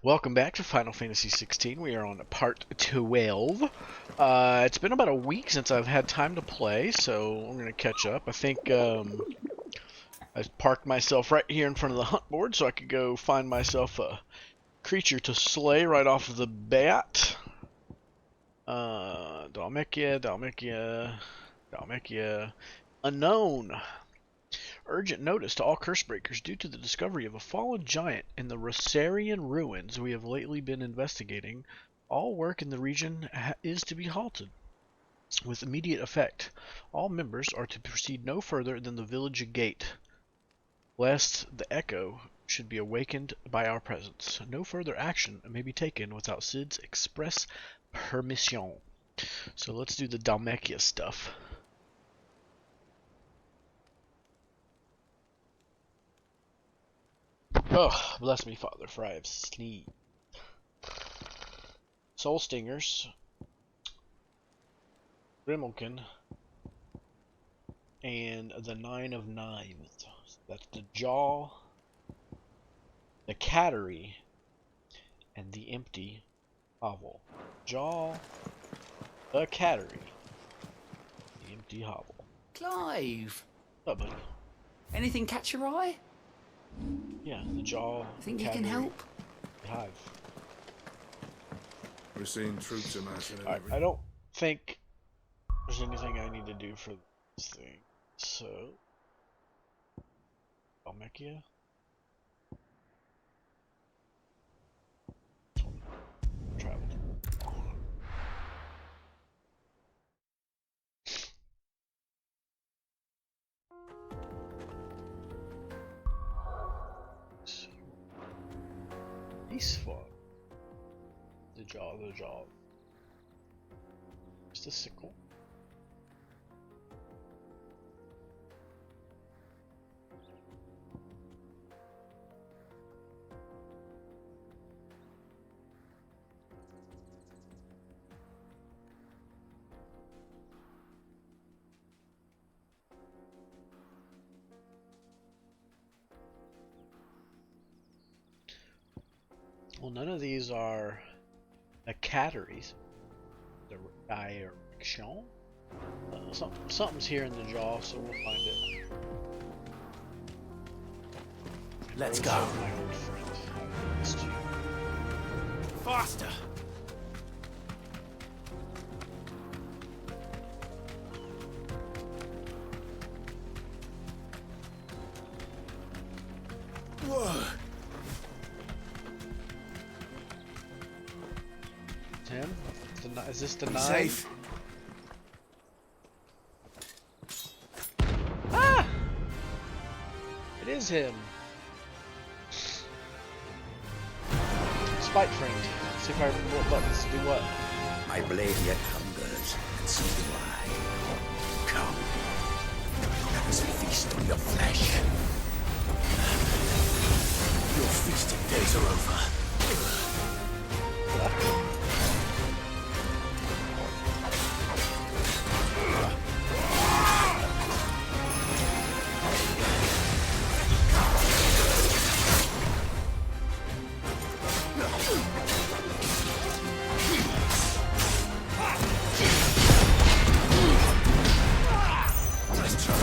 Welcome back to Final Fantasy 16. We are on part 12. It's been about a week since I've had time to play, so I'm going to catch up. I think I parked myself right here in front of the hunt board so I could go find myself a creature to slay right off of the bat. Dalmekia. Unknown. Urgent notice to all Cursebreakers. Due to the discovery of a fallen giant in the Rosarian ruins we have lately been investigating, all work in the region is to be halted. With immediate effect, all members are to proceed no further than the village gate, lest the echo should be awakened by our presence. No further action may be taken without Cid's express permission. So let's do the Dalmekia stuff. Oh, bless me, Father, for I have sneezed. Soul Stingers, Grimalkin, and the Nine of Knives. That's the Jaw, the Cattery, and the Empty Hovel. Jaw, the Cattery, the Empty Hovel. Clive! What's up, buddy? Anything catch your eye? Yeah, the Jaw. Think you Cattery, can help? the Hive. We're seeing troops amassing. Alright, I don't think there's anything I need to do for this thing. So, Dalmekia. Travel. Peaceful. The jaw. Just a sickle. Well, none of these are catteries. The direction. Something's here in the jaw, so we'll find it. Let's Those go. are my old friend. I missed you. Faster! Tim? Is this the Be nine? safe. Ah! It is him. Spike friend. See if I remember what buttons to do what. My blade yet hungers, and so do I. Come, let us feast on your flesh. Your feasting days are over. Let's try.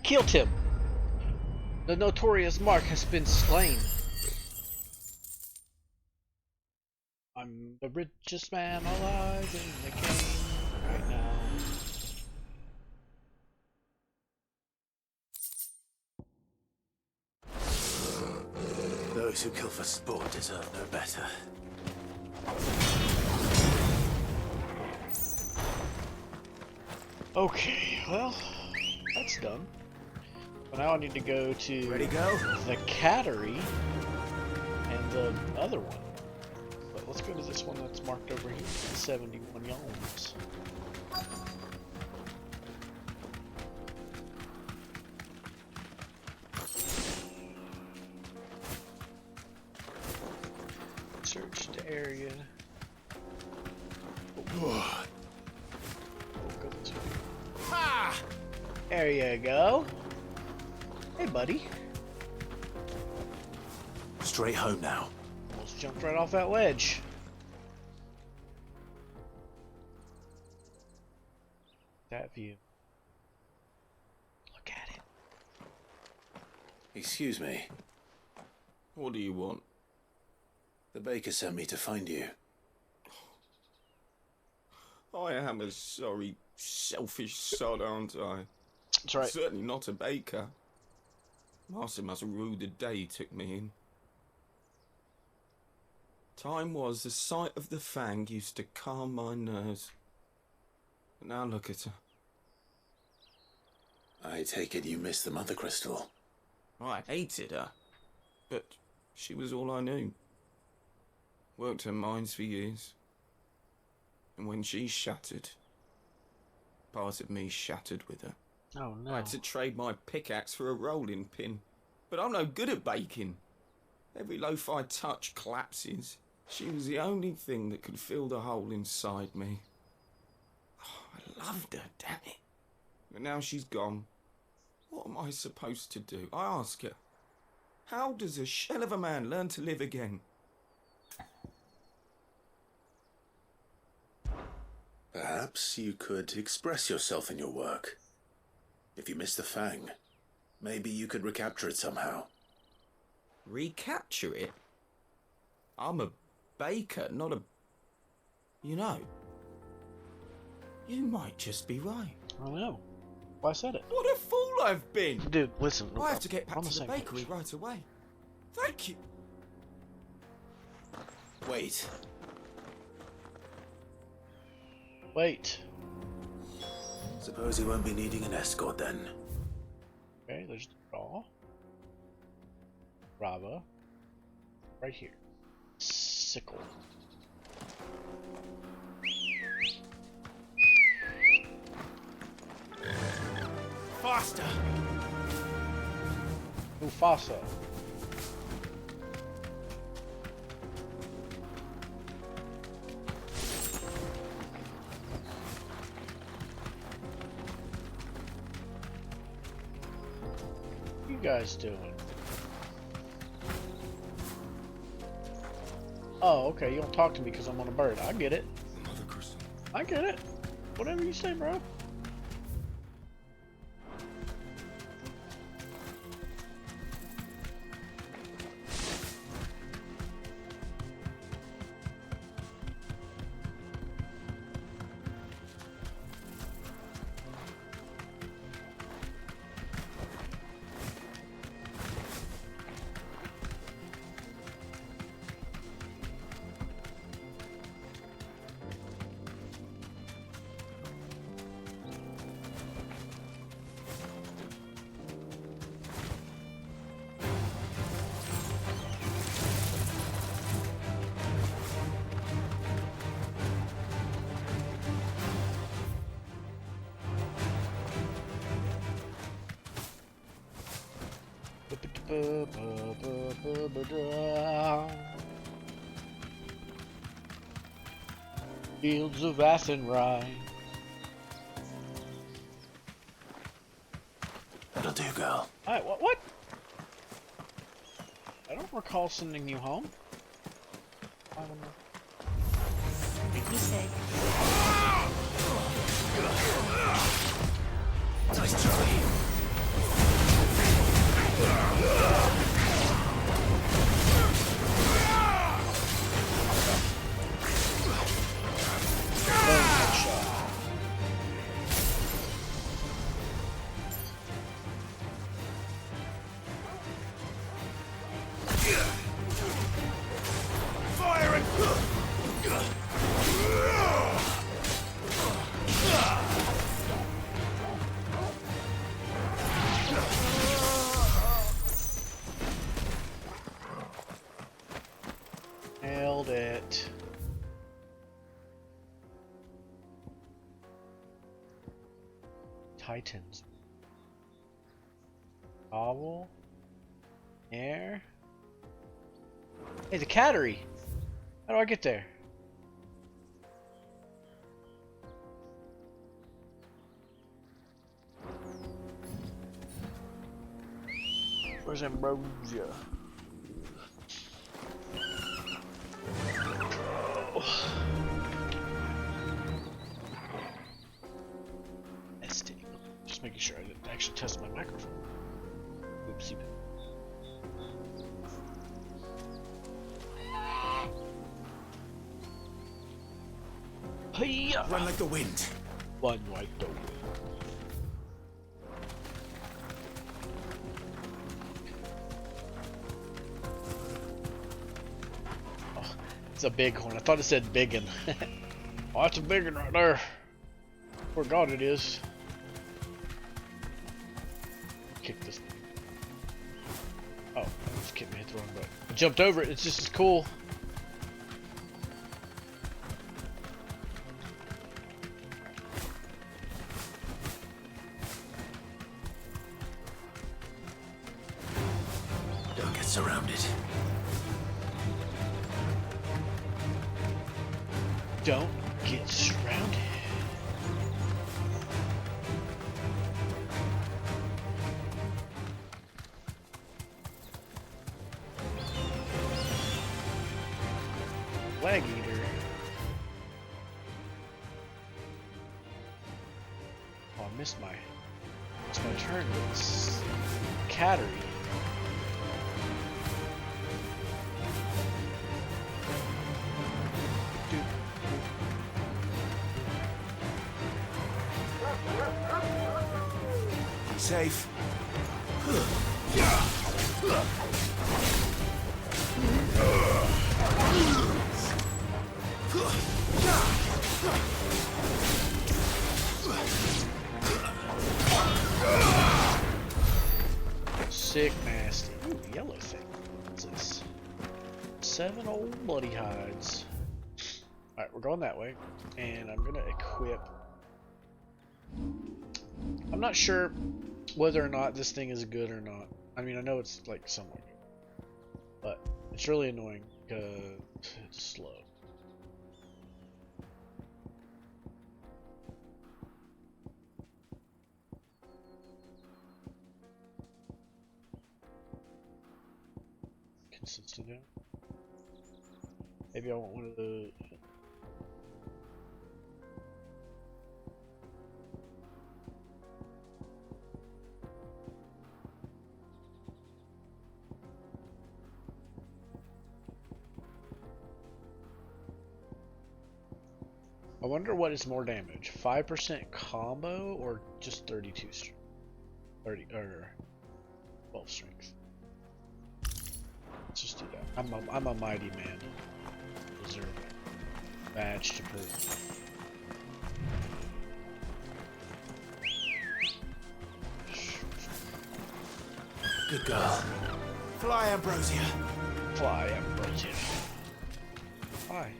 killed him. The notorious Mark has been slain. I'm the richest man alive in the game right now. Those who kill for sport deserve no better. Okay, well, that's done. But now I need to go to Ready, go? the cattery and the other one. But let's go to this one that's marked over here, 71 yards. Search the area. Oh, go this way. Ha! There you go. Hey, buddy. Straight home now. Almost jumped right off that ledge. That view. Look at it. Excuse me. What do you want? The baker sent me to find you. I am a sorry, selfish sod, aren't I? That's right. Certainly not a baker. Master must have ruled the day he took me in. Time was the sight of the fang used to calm my nerves. But now look at her. I take it you missed the mother crystal. I hated her, but she was all I knew. Worked her mines for years. And when she shattered, part of me shattered with her. Oh no. I had to trade my pickaxe for a rolling pin. But I'm no good at baking. Every loaf I touch collapses. She was the only thing that could fill the hole inside me. Oh, I loved her, damn it. But now she's gone. What am I supposed to do? I ask her. How does a shell of a man learn to live again? Perhaps you could express yourself in your work. If you missed the fang, maybe you could recapture it somehow. Recapture it? I'm a baker, not a... You know, you might just be right. I don't know. Well, I said it. What a fool I've been! Dude, listen. I have to get back on to the same bakery page. right away. Thank you. Wait. Wait. Suppose you won't be needing an escort then. Okay, there's the draw. Brava. Right here. Sickle. Faster! Mufasa. What you guys doing? Oh, okay, you don't talk to me because I'm on a bird. I get it. Mother Crystal. I get it. Whatever you say, bro. Fields of Athen rye. That'll do, girl. Alright, what? I don't recall sending you home. I don't know. Make me sick. Nice try. Titans. Gobble. Air. Hey, the cattery! How do I get there? Where's Ambrosia? Testing. Just making sure I didn't actually test my microphone. Oopsie. Hiya! Run like the wind. One like the wind. Oh, it's a big one. I thought it said biggin. Oh, that's a big one right there. Forgot it is. Kick this. Oh, I just kicked me, hit the wrong button. I jumped over it. It's just as cool. Don't get surrounded. Don't get surrounded. Flag eater. Oh, I missed my turn. It's cattery. Dude. Safe. Sick, nasty. Ooh, yellow thing. What's this? 7 old bloody hides. Alright, we're going that way. And I'm gonna equip. I'm not sure whether or not this thing is good or not. I mean, I know it's like somewhat good. But it's really annoying because it's slow. Consistent now. Maybe I want one of the. I wonder what is more damage, 5% combo or just 32 strength, 30 or 12 strength. Let's just do that. I'm a mighty man. Deserve it. Badge to prove. Good girl. Fly, Ambrosia. Fly, Ambrosia. Fly.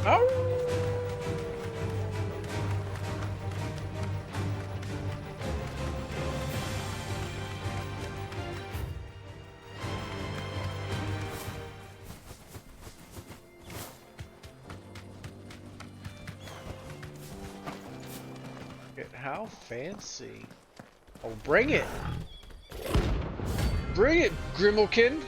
Oh! How fancy. Oh, bring it! Bring it, Grimalkin!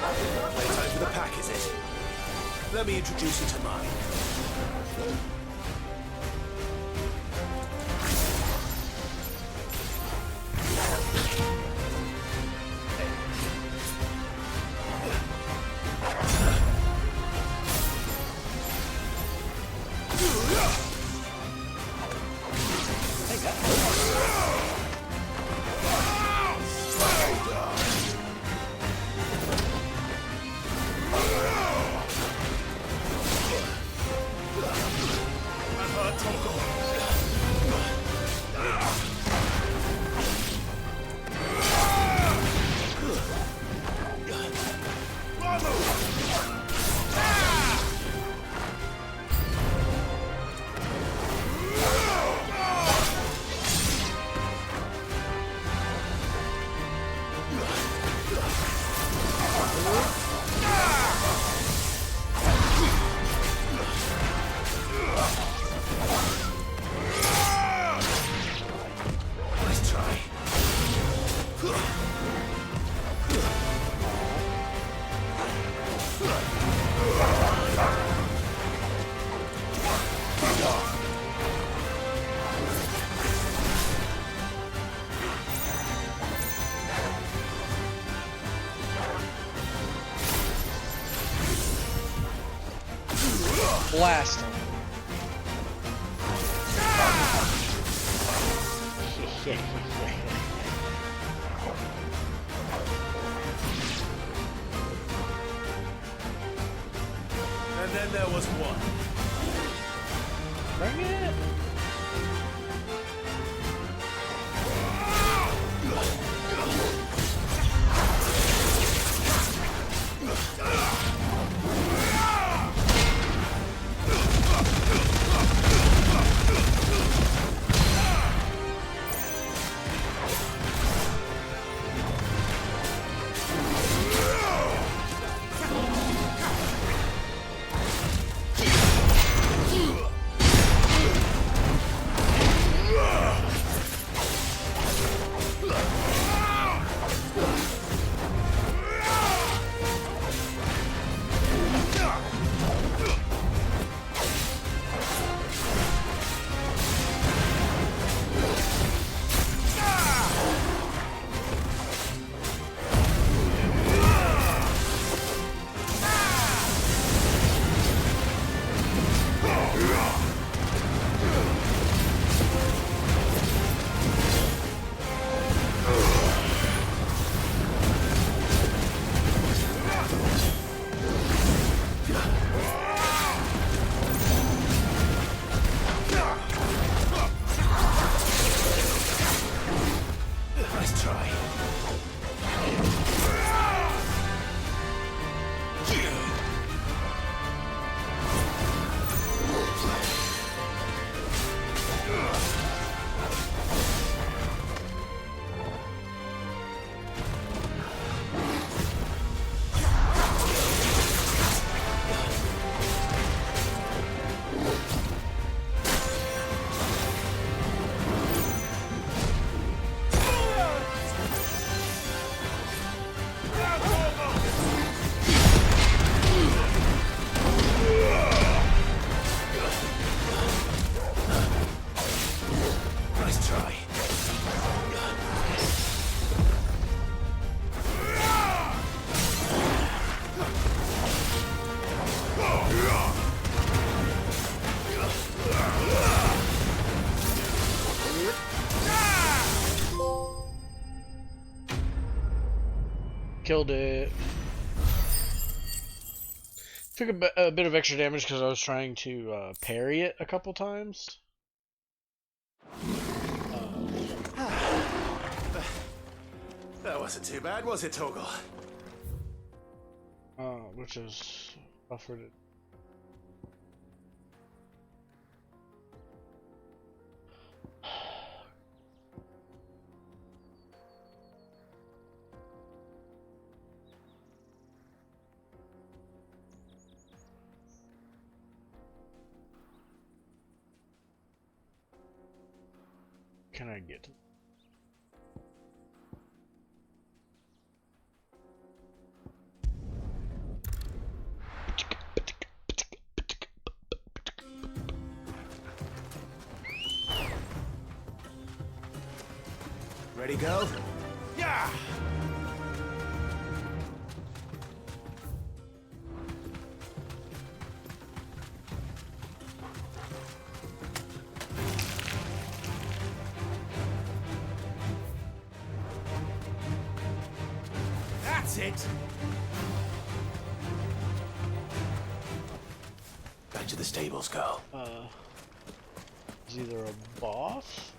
Playtime for the pack, is it? Let me introduce you to mine. Blast him. And then there was one. Bring it. Nice try. Nice try. Killed it. Took a bit of extra damage because I was trying to parry it a couple times. That wasn't too bad, was it, Torgal? Which is offered it. Can I get? Ready, go? Yeah! That's it! Back to the stables, go. Is either a boss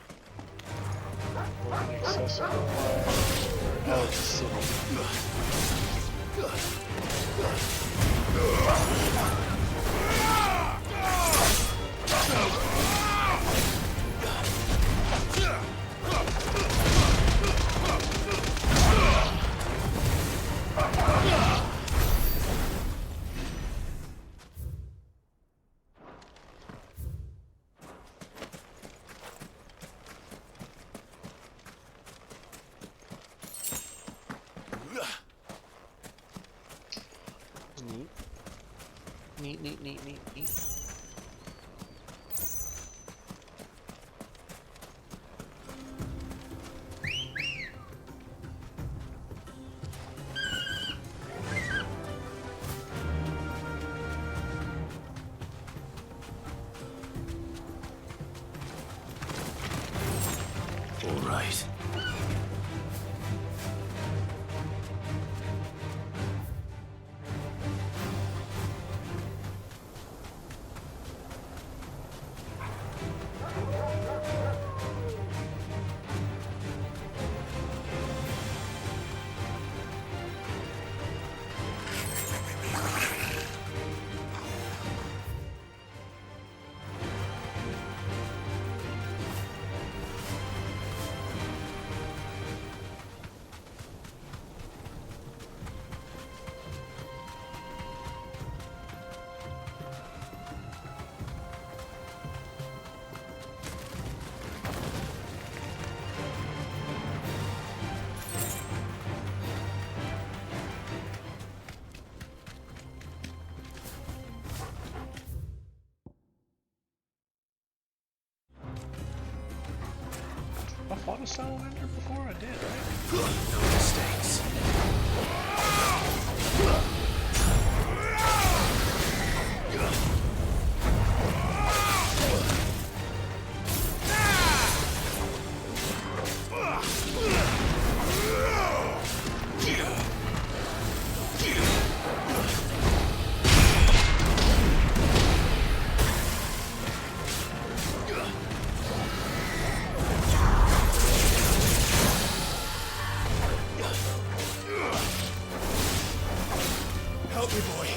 or an accessory. Oh, it's a city. Neat. Neat, neat, neat, neat, neat. All right. I fought a salamander before? I did, right? No mistakes. Help me, boy.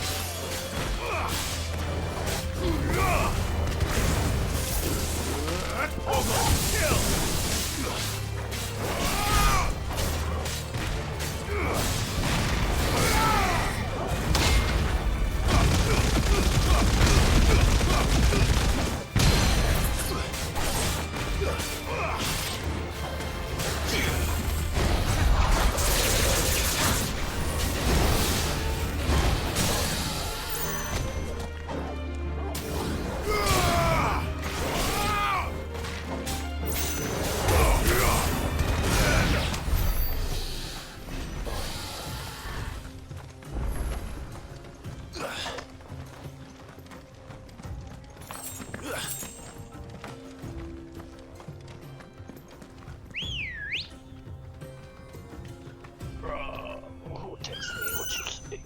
Who texts me what you say?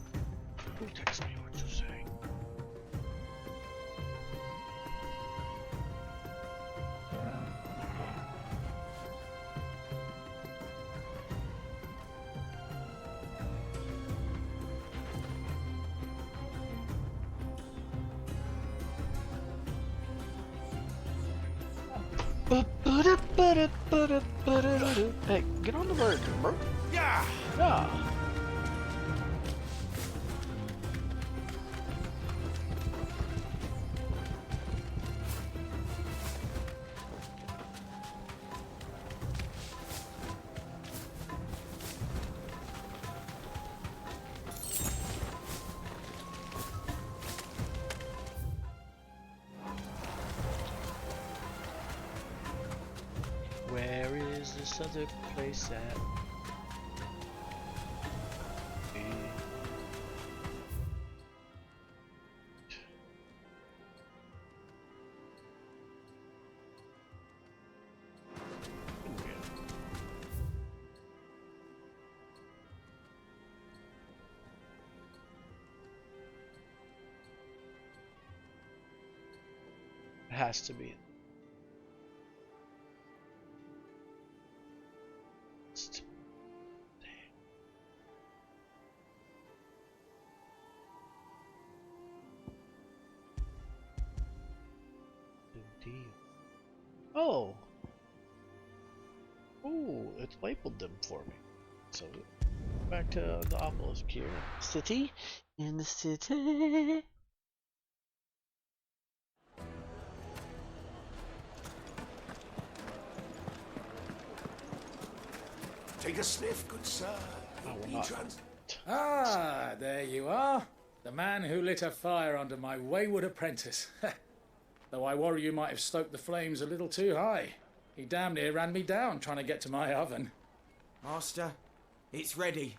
Who texts me what you say? Hey, get on the bird, bro. Yeah. Yeah. Where is this other place at? It has to be. Oh. Oh, it's labeled them for me. So back to the obelisk here. City in the city. Take a sniff, good sir. I will Be not. trans- Ah, there you are. The man who lit a fire under my wayward apprentice. Though I worry you might have stoked the flames a little too high. He damn near ran me down trying to get to my oven. Master, it's ready.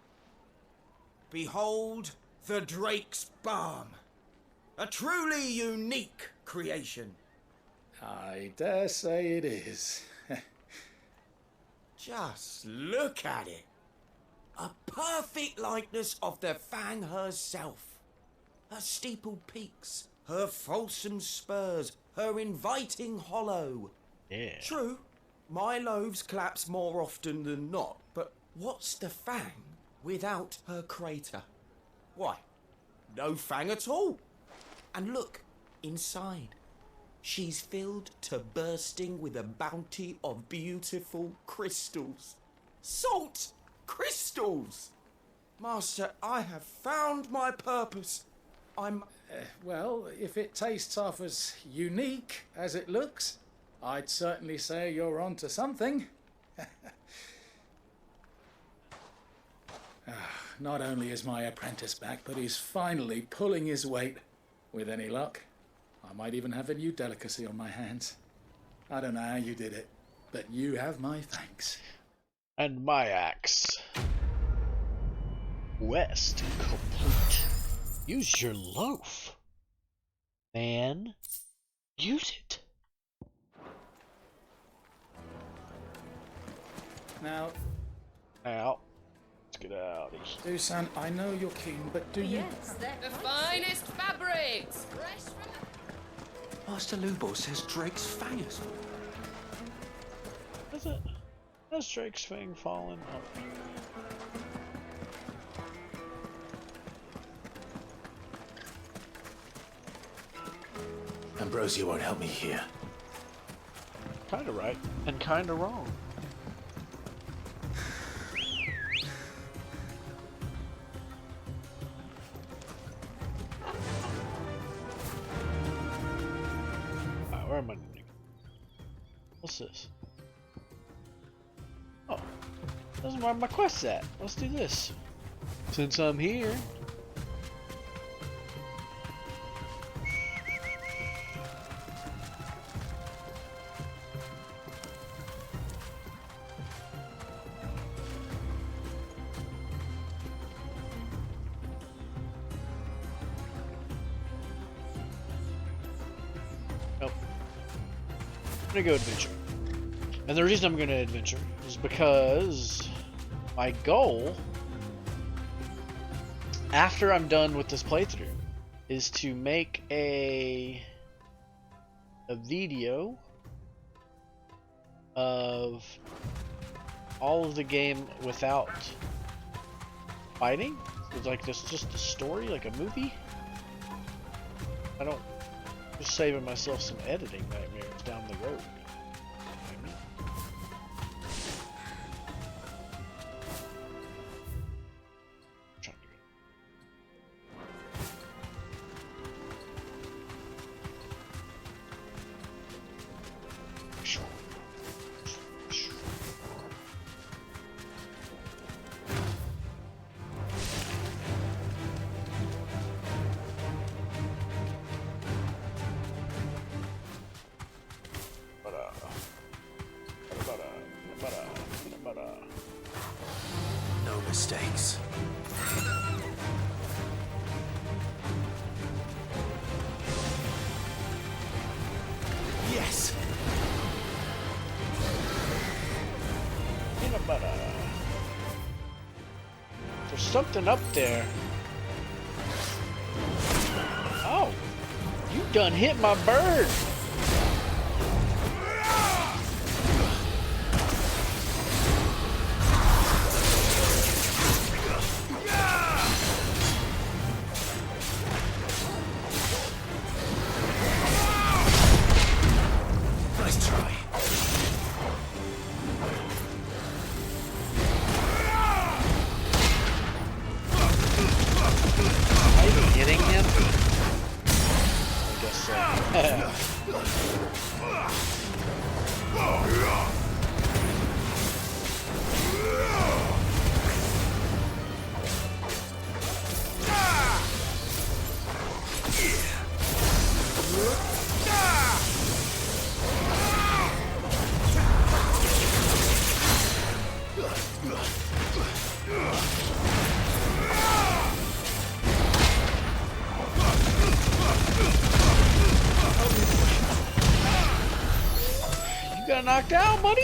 Behold the Drake's Balm. A truly unique creation. I dare say it is. Just look at it. A perfect likeness of the Fang herself. Her steeple peaks, her fulsome spurs, her inviting hollow. Yeah. True, my loaves collapse more often than not, but what's the Fang without her crater? Why, no Fang at all. And look, inside. She's filled to bursting with a bounty of beautiful crystals. Salt crystals! Master, I have found my purpose. Well, if it tastes half as unique as it looks, I'd certainly say you're onto something. Not only is my apprentice back, but he's finally pulling his weight. With any luck, I might even have a new delicacy on my hands. I don't know how you did it, but you have my thanks. And my axe. Quest complete. Use your loaf. Man, use it. Now, Out. Let's get out of here. Dusan, I know you're keen, but do you... Yes, they're The finest fabrics! Fresh from Master Lubo says Drake's Fangers. Is it? Has Drake's Fang fallen? Oh. Ambrosia won't help me here. Kinda right, and kinda wrong. Where am I? What's this? Oh, this is where my quest's at. Let's do this. Since I'm here. Nope. I'm gonna go adventure. And the reason I'm gonna adventure is because my goal, after I'm done with this playthrough, is to make a video of all of the game without fighting. It's like this, just a story, like a movie. I don't, just saving myself some editing nightmares down the road. No mistakes. Yes! Peanut butter. There's something up there. Oh, you done hit my bird. Nice try. Am I even hitting him? I guess so. got knocked out, buddy!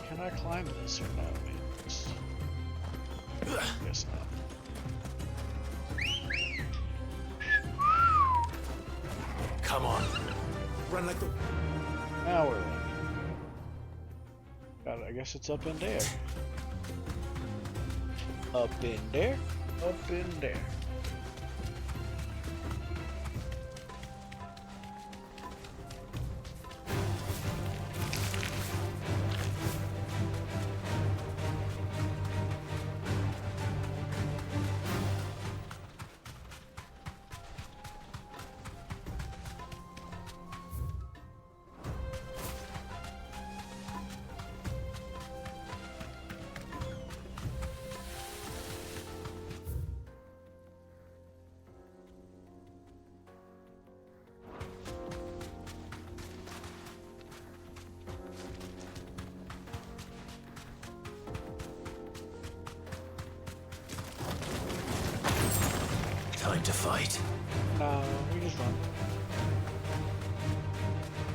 Can I climb this or no? Guess not. Come on. Run like the... Now we're running. Got it. I guess it's up in there. Up in there. Up in there. Time to fight. No, we just run.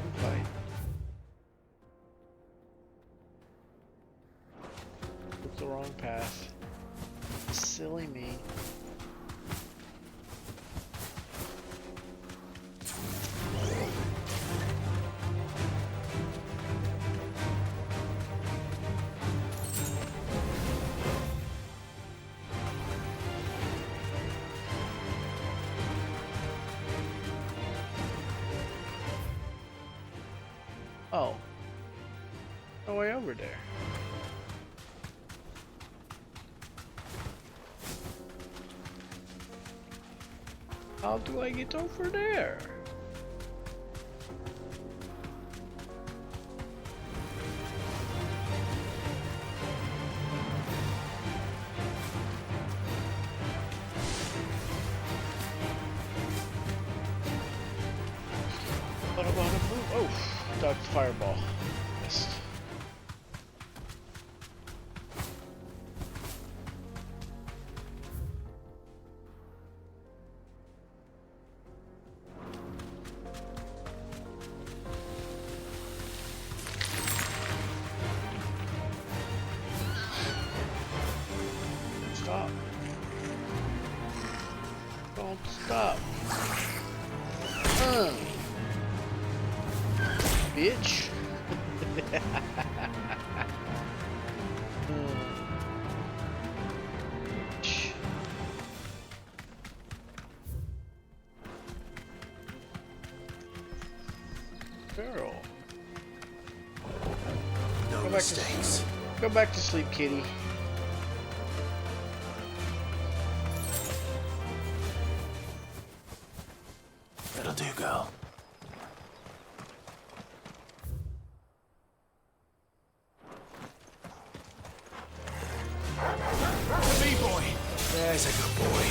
We fight. Took the wrong path. Silly me. Oh. No way over there. How do I get over there? What about a move? Oh, dodged the fireball. Missed. Stop. Don't stop. Bitch. Girl. No Go back to mistakes. Go back to sleep, kitty. That'll do, girl. B-boy. There's a good boy.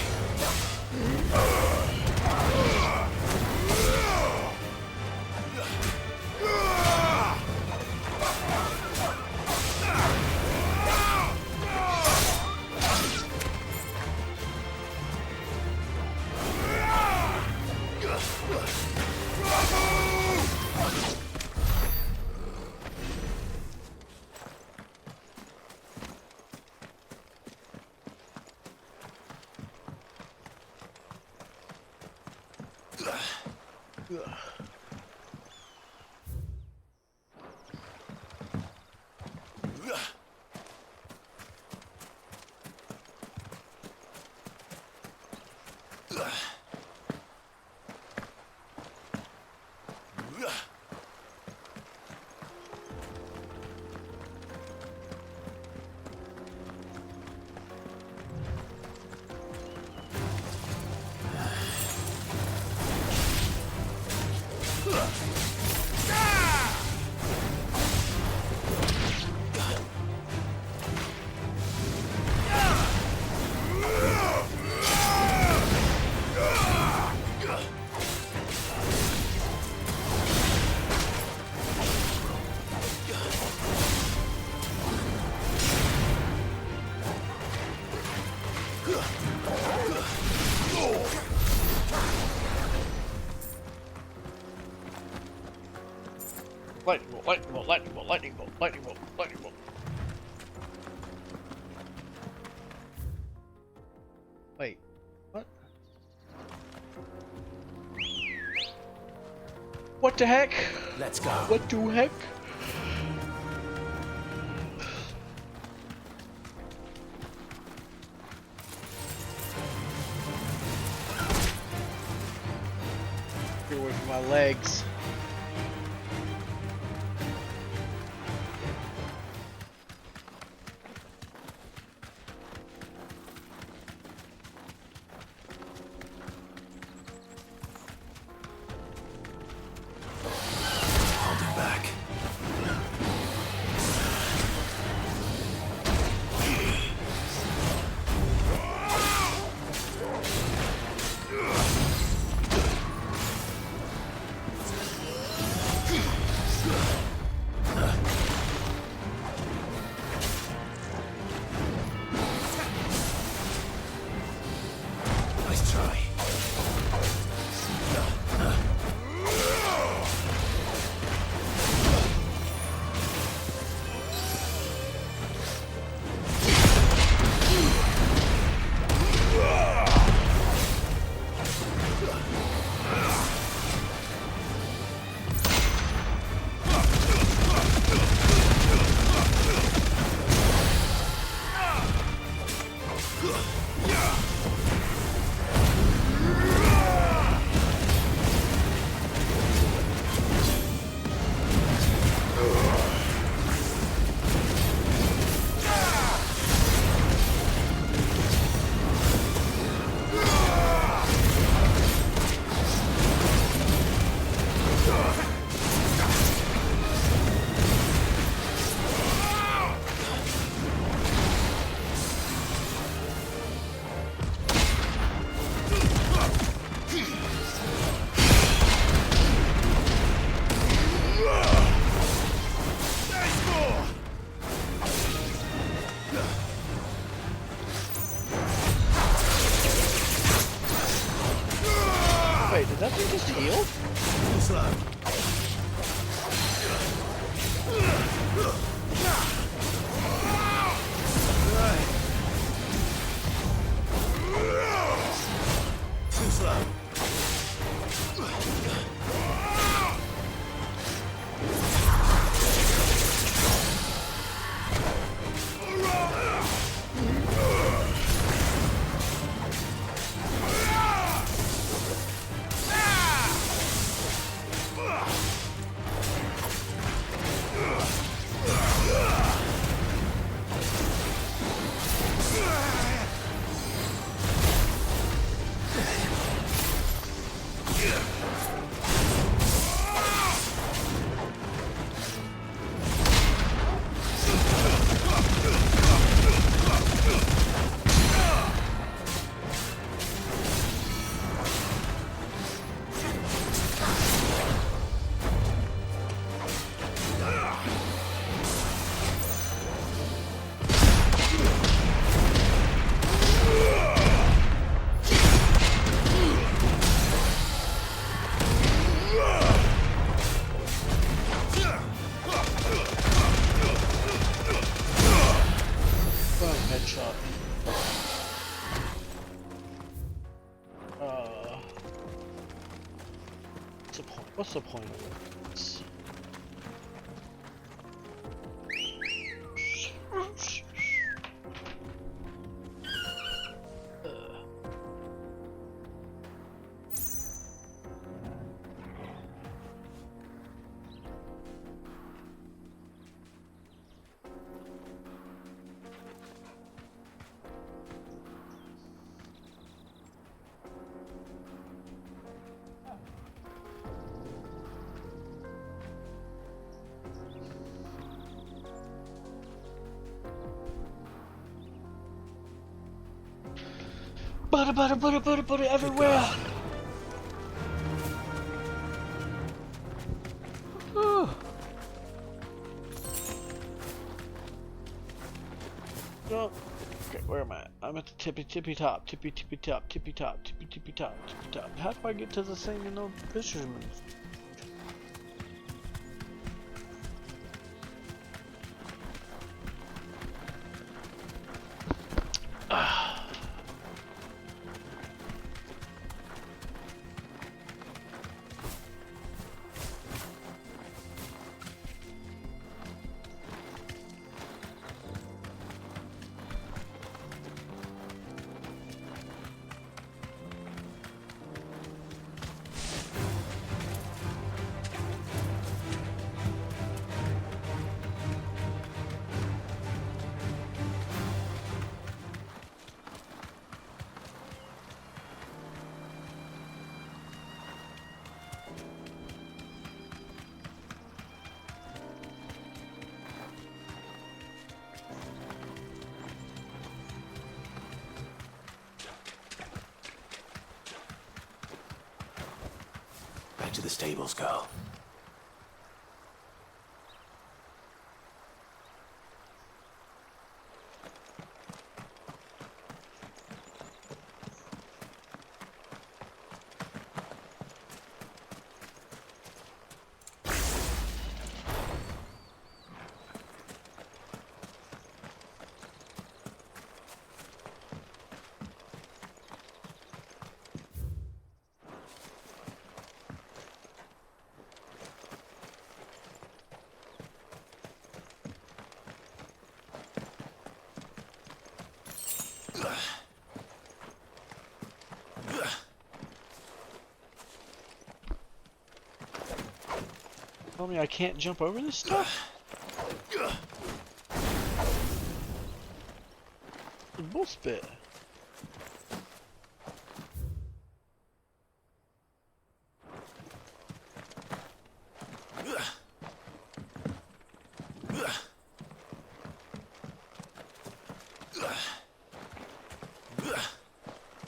Lightning bolt, lightning bolt, lightning bolt, lightning bolt, lightning bolt, lightning bolt. Wait, what? What the heck? Let's go. What the heck? Get away from my legs. Holding back. Nice try. Wait, did that thing just heal? Slow. Too slow. Boom, headshot. What's the point? What's the point of this? Butter everywhere. Whew. Oh, okay, where am I? I'm at the tippy top. How do I get to the thing in the fisherman's? Back to the stables, girl. Tell me I can't jump over this stuff? Bullspit.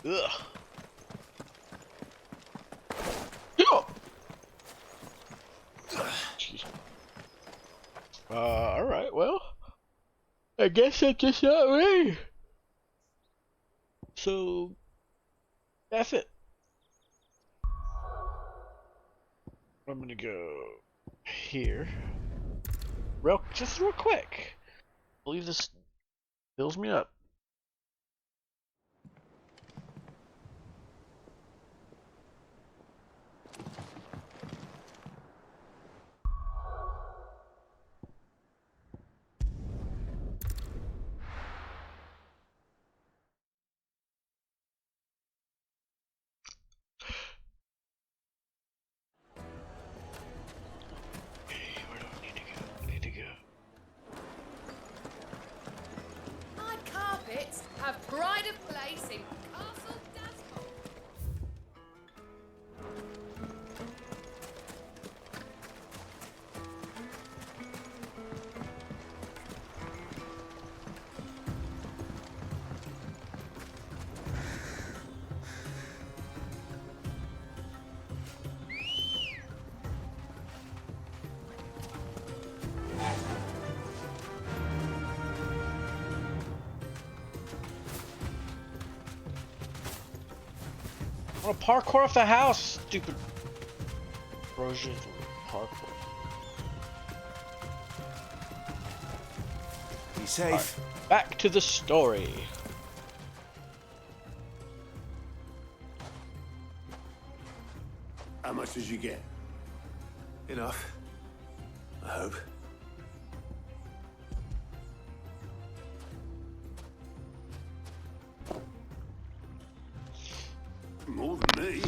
Ugh. Jeez. Alright, well, I guess that's just not me. So, that's it. I'm gonna go here. Just real quick. I believe this fills me up. Where do I need to go? I need to go. Hard carpets have pride of place in Castle Dasmore. I want to parkour off the house, stupid. Corrosion parkour. Be safe. Right, back to the story. How much did you get? Enough. I hope. More than me.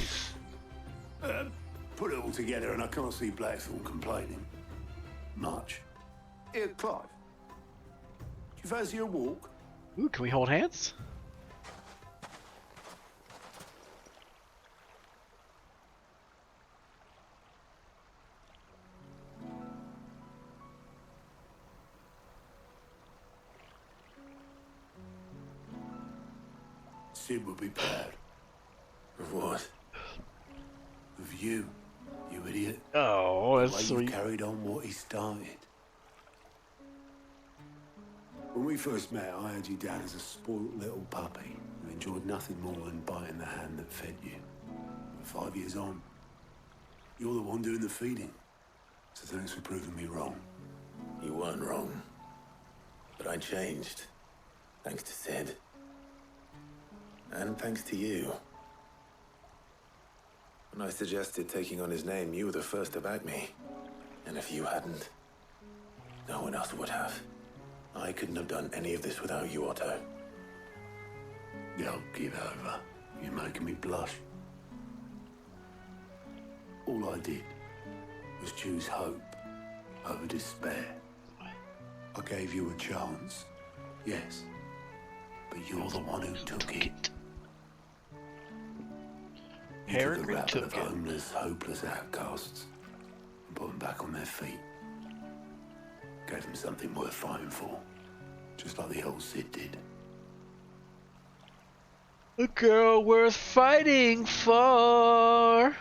Put it all together and I can't see Blackthorn complaining. Much. Here, Clive. Do you fancy a walk? Ooh, can we hold hands? Sid would be proud. Of what? Of you, you idiot. Oh, The that's way you sweet. carried on what he started. When we first met, I had you down as a spoilt little puppy who enjoyed nothing more than biting the hand that fed you. But 5 years on, you're the one doing the feeding. So thanks for proving me wrong. You weren't wrong. But I changed. Thanks to Sid. And thanks to you. When I suggested taking on his name, you were the first to back me. And if you hadn't, no one else would have. I couldn't have done any of this without you, Otto. Yo, give over. You're making me blush. All I did was choose hope over despair. I gave you a chance, yes, but you're the one who took it. You took a Peregrine rabble took of it. homeless, hopeless outcasts and put them back on their feet. Gave them something worth fighting for, just like the old Sid did. A girl worth fighting for.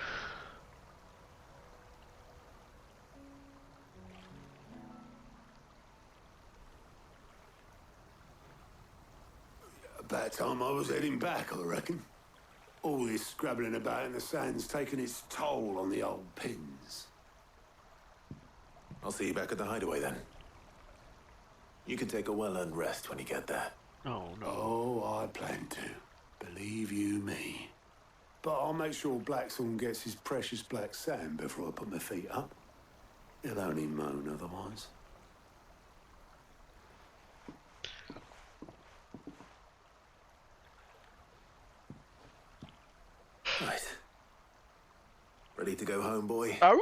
About time I was heading back, I reckon. All this scrabbling about in the sand's taken its toll on the old pins. I'll see you back at the hideaway then. You can take a well-earned rest when you get there. Oh, no. Oh, I plan to. Believe you me. But I'll make sure Blackthorn gets his precious black sand before I put my feet up. He'll only moan otherwise. Right. Ready to go home, boy? Ow!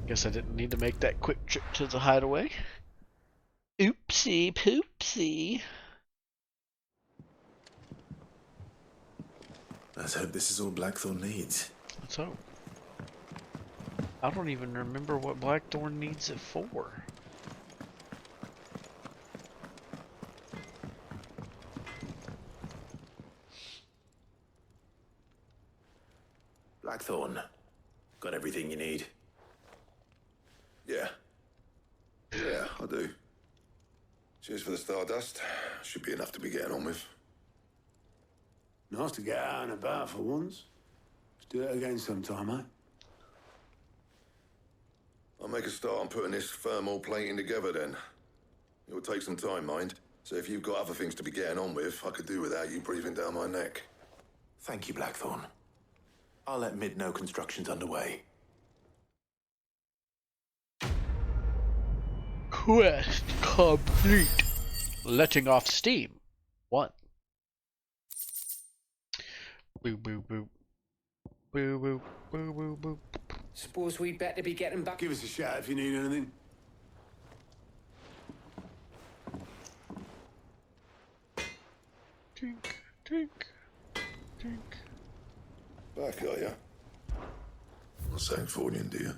Guess I didn't need to make that quick trip to the hideaway. Oopsie poopsie. Let's hope this is all Blackthorn needs. Let's hope. I don't even remember what Blackthorn needs it for. Blackthorn, got everything you need? Yeah. Yeah, I do. Cheers for the stardust. Should be enough to be getting on with. Nice to get out and about for once. Let's do it again sometime, eh? I'll make a start on putting this thermal plating together then. It will take some time, mind. So if you've got other things to be getting on with, I could do without you breathing down my neck. Thank you, Blackthorn. I'll let Mid know construction's underway. Quest complete. Letting off steam. 1. Boo boo boo. Boo boo boo boo boo. Suppose we'd better be getting back. Give us a shout if you need anything. Tink, tink, tink. Back, are ya? Not saying for you, do you?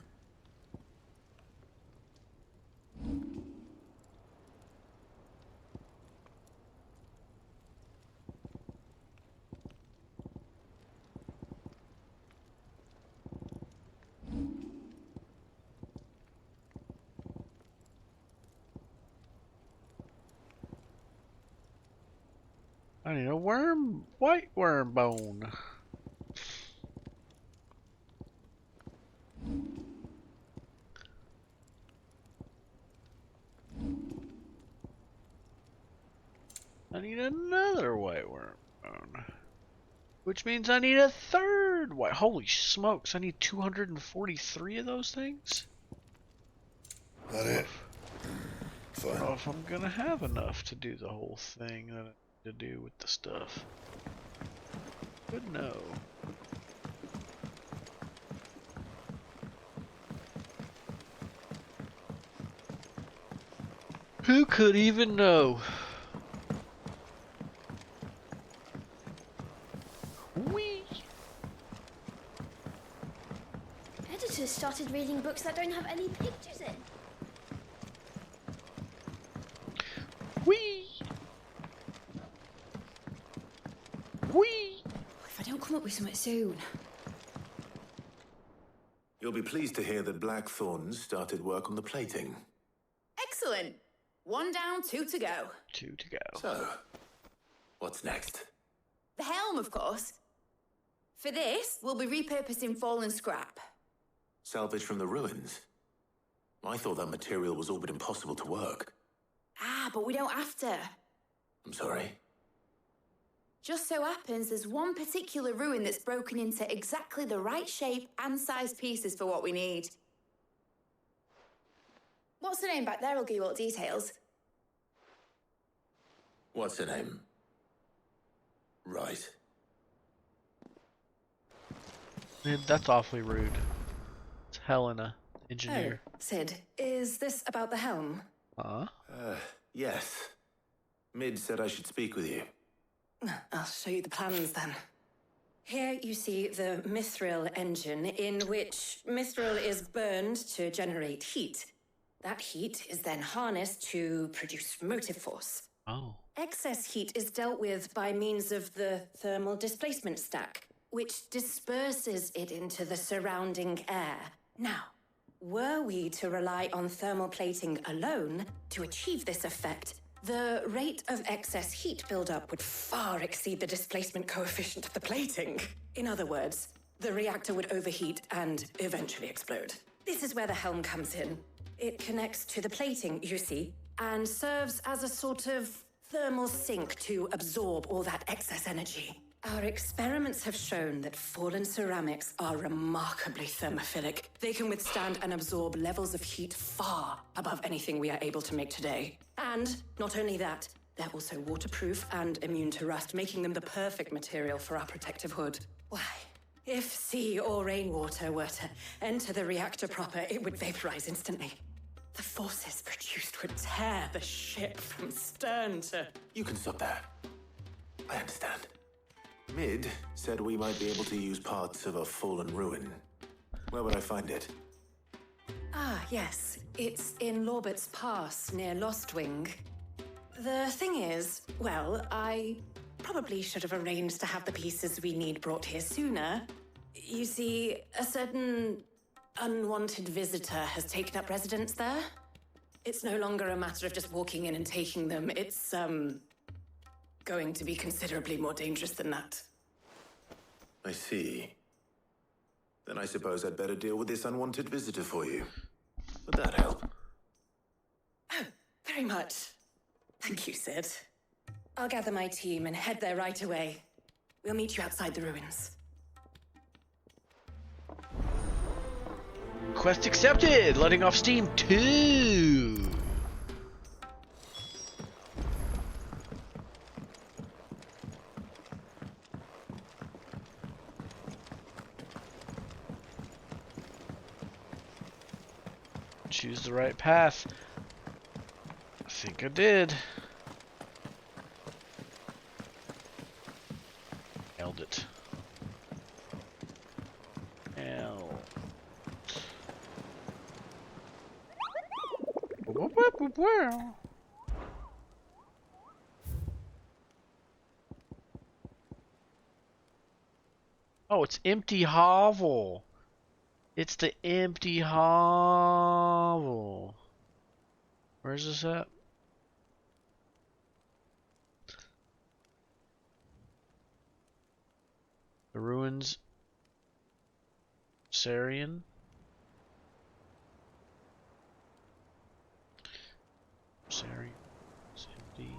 I need a white worm bone. I need another white worm bone. Which means I need a third white. Holy smokes, I need 243 of those things? That it? I don't know Fine. if I'm gonna have enough to do the whole thing that I need to do with the stuff. Good know. Who could even know? Whee! Editors started reading books that don't have any pictures in. Whee! Whee! If I don't come up with something soon. You'll be pleased to hear that Blackthorn started work on the plating. Excellent. 1 down, 2 to go. 2 to go. So, what's next? The helm, of course. For this, we'll be repurposing fallen scrap. Salvage from the ruins? I thought that material was all but impossible to work. Ah, but we don't have to. I'm sorry. Just so happens there's one particular ruin that's broken into exactly the right shape and size pieces for what we need. What's the name back there? I'll give you all the details. What's her name? Right. Man, that's awfully rude. It's Helena, engineer. Sid, is this about the helm? Huh? Yes. Mid said I should speak with you. I'll show you the plans then. Here you see the mithril engine, in which mithril is burned to generate heat. That heat is then harnessed to produce motive force. Oh. Excess heat is dealt with by means of the thermal displacement stack, which disperses it into the surrounding air. Now, were we to rely on thermal plating alone to achieve this effect, the rate of excess heat buildup would far exceed the displacement coefficient of the plating. In other words, the reactor would overheat and eventually explode. This is where the helm comes in. It connects to the plating, you see, and serves as a sort of thermal sink to absorb all that excess energy. Our experiments have shown that fallen ceramics are remarkably thermophilic. They can withstand and absorb levels of heat far above anything we are able to make today. And not only that, they're also waterproof and immune to rust, making them the perfect material for our protective hood. Why, if sea or rainwater were to enter the reactor proper, it would vaporize instantly. The forces produced would tear the ship from stern to... You can stop that. I understand. Mid said we might be able to use parts of a fallen ruin. Where would I find it? Ah, yes. It's in Lorbert's Pass, near Lostwing. The thing is, well, I probably should have arranged to have the pieces we need brought here sooner. You see, a certain unwanted visitor has taken up residence there. It's no longer a matter of just walking in and taking them. It's, going to be considerably more dangerous than that. I see. Then I suppose I'd better deal with this unwanted visitor for you. Would that help? Oh, very much. Thank you, Sid. I'll gather my team and head there right away. We'll meet you outside the ruins. Quest accepted! Letting off steam 2! Choose the right path. I think I did. Nailed it. Oh, it's empty hovel. It's the empty hovel. Where's this at? The ruins. Sarian. Sarian. It's empty.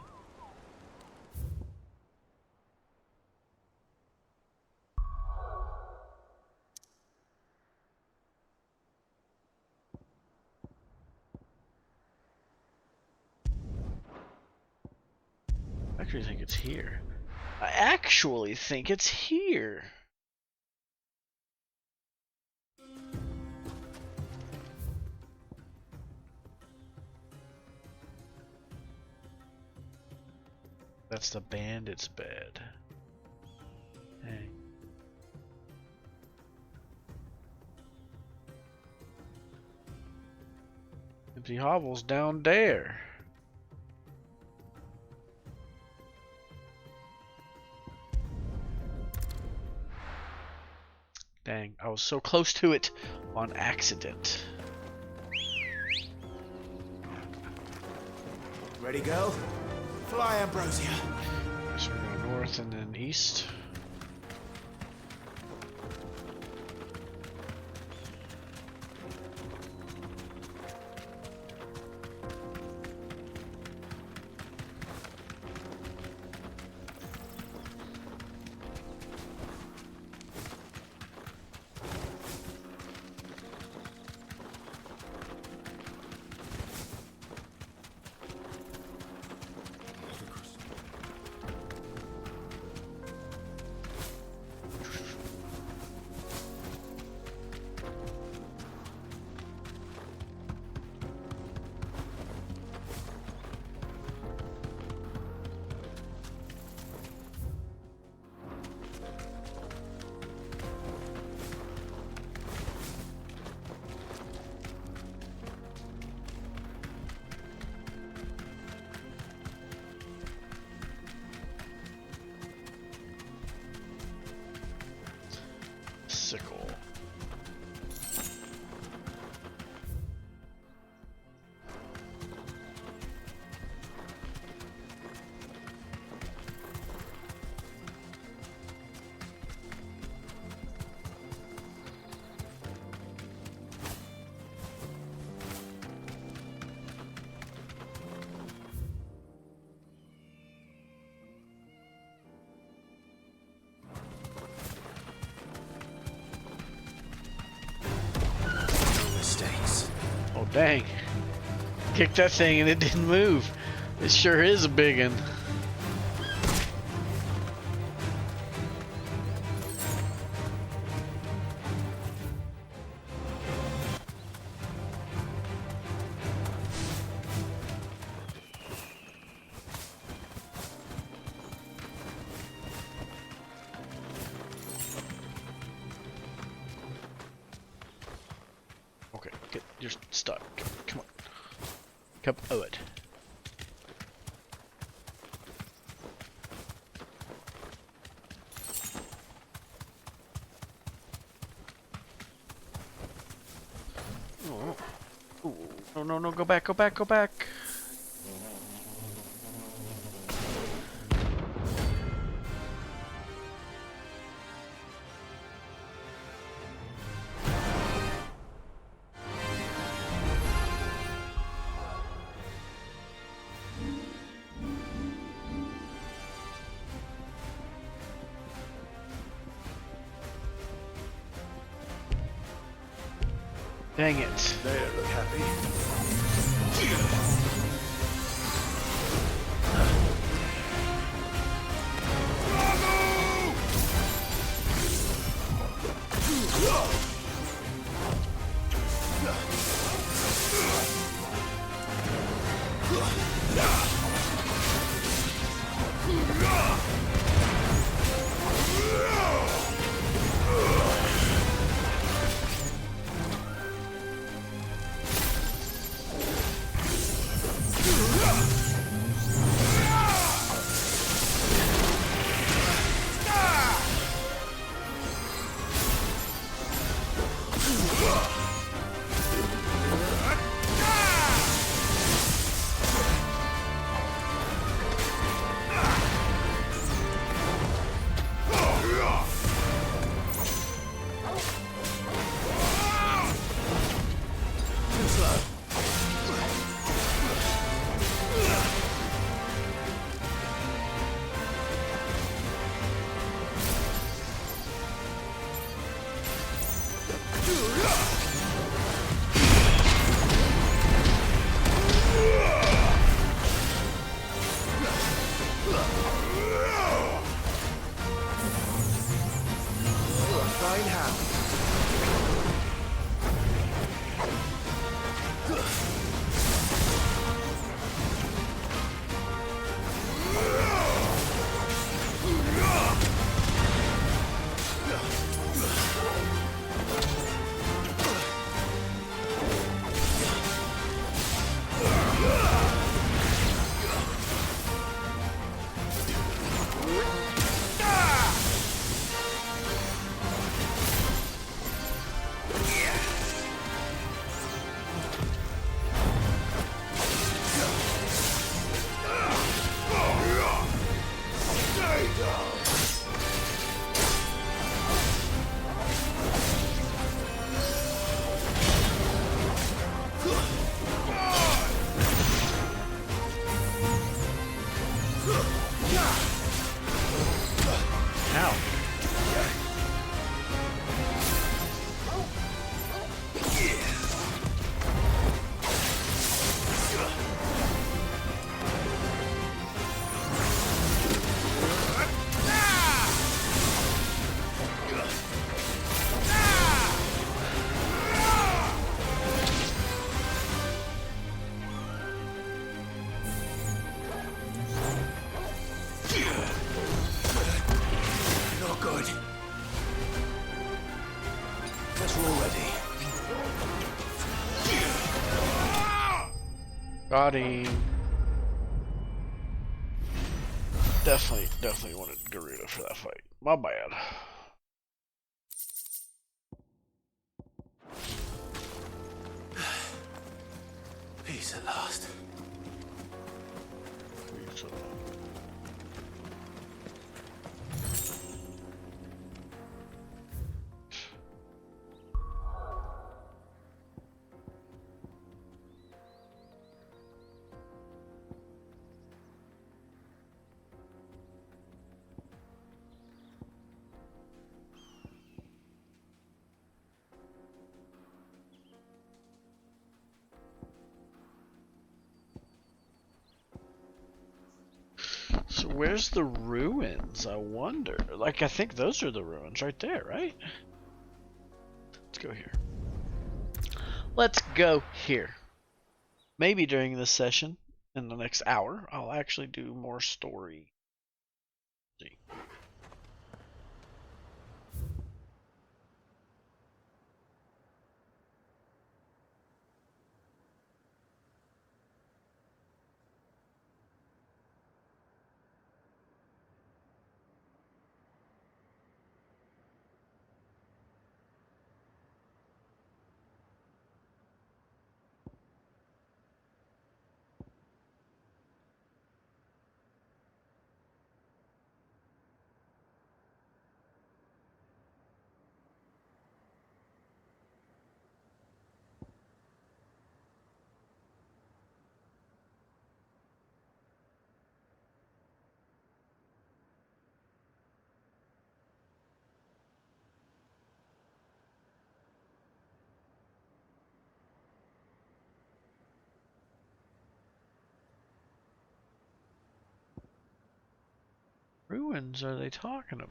I actually think it's here. I actually think it's here. That's the bandit's bed. Hey. Empty hovel's down there. Dang, I was so close to it on accident. Ready, girl? Fly, Ambrosia. So we're going north and then east. sickle. Oh dang. Kicked that thing and it didn't move. It sure is a big one. Okay, you're stuck. Come on. Come out. Oh. Ooh. No, no, no, go back, go back, go back. Dang it. They don't look happy. Got him. Definitely wanted Garuda for that fight. My bad. Peace at last. So where's the ruins, I wonder? Like, I think those are the ruins right there, right? Let's go here. Let's go here. Maybe during this session, in the next hour, I'll actually do more story. See. Ruins are they talking about?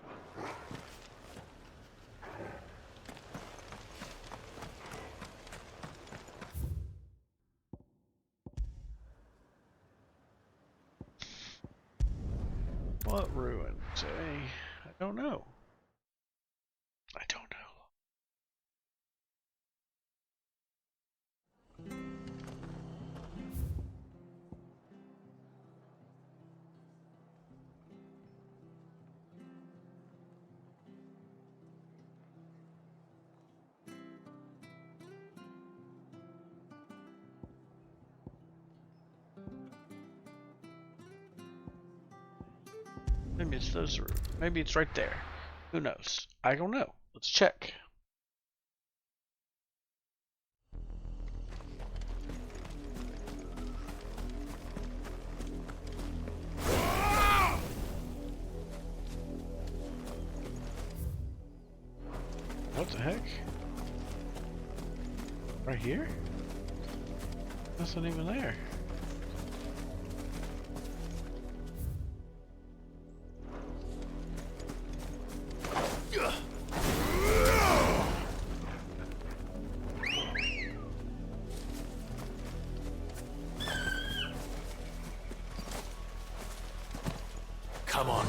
What ruins, eh? I don't know. I don't know. Maybe it's those ruins. Maybe it's right there. Who knows? I don't know. Let's check. What the heck? Right here? Nothing even there. Come on.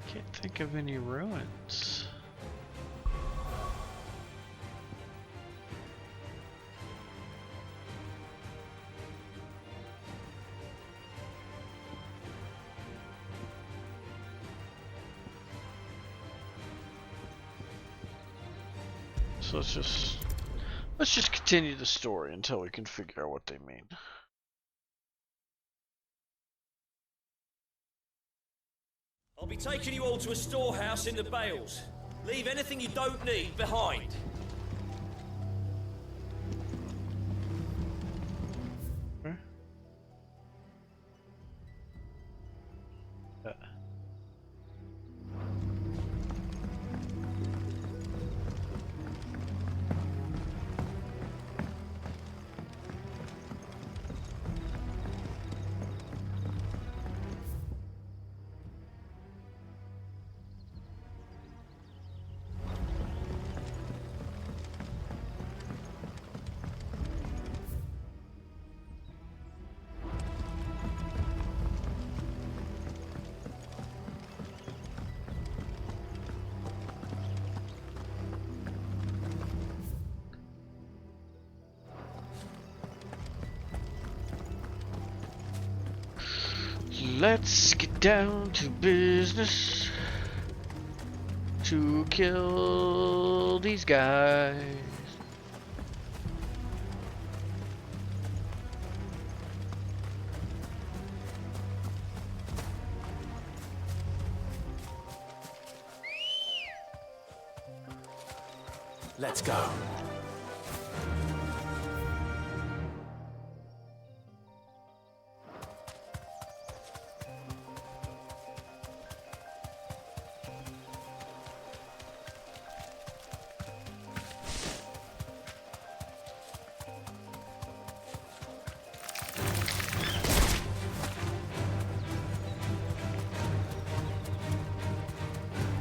Can't think of any ruins. So let's just continue the story until we can figure out what they mean. I'll be taking you all to a storehouse in the Bales. Leave anything you don't need behind. Okay. Let's get down to business to kill these guys. Let's go.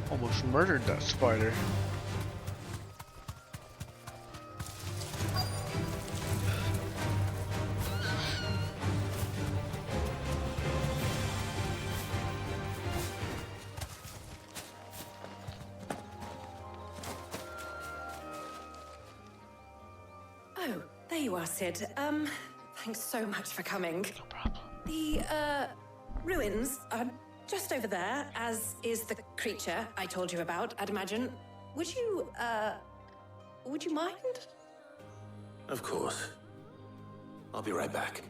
Almost murdered that spider. Oh, there you are, Sid. Thanks so much for coming. No problem. The, ruins are just over there, as is the creature I told you about, I'd imagine. Would you mind? Of course. I'll be right back.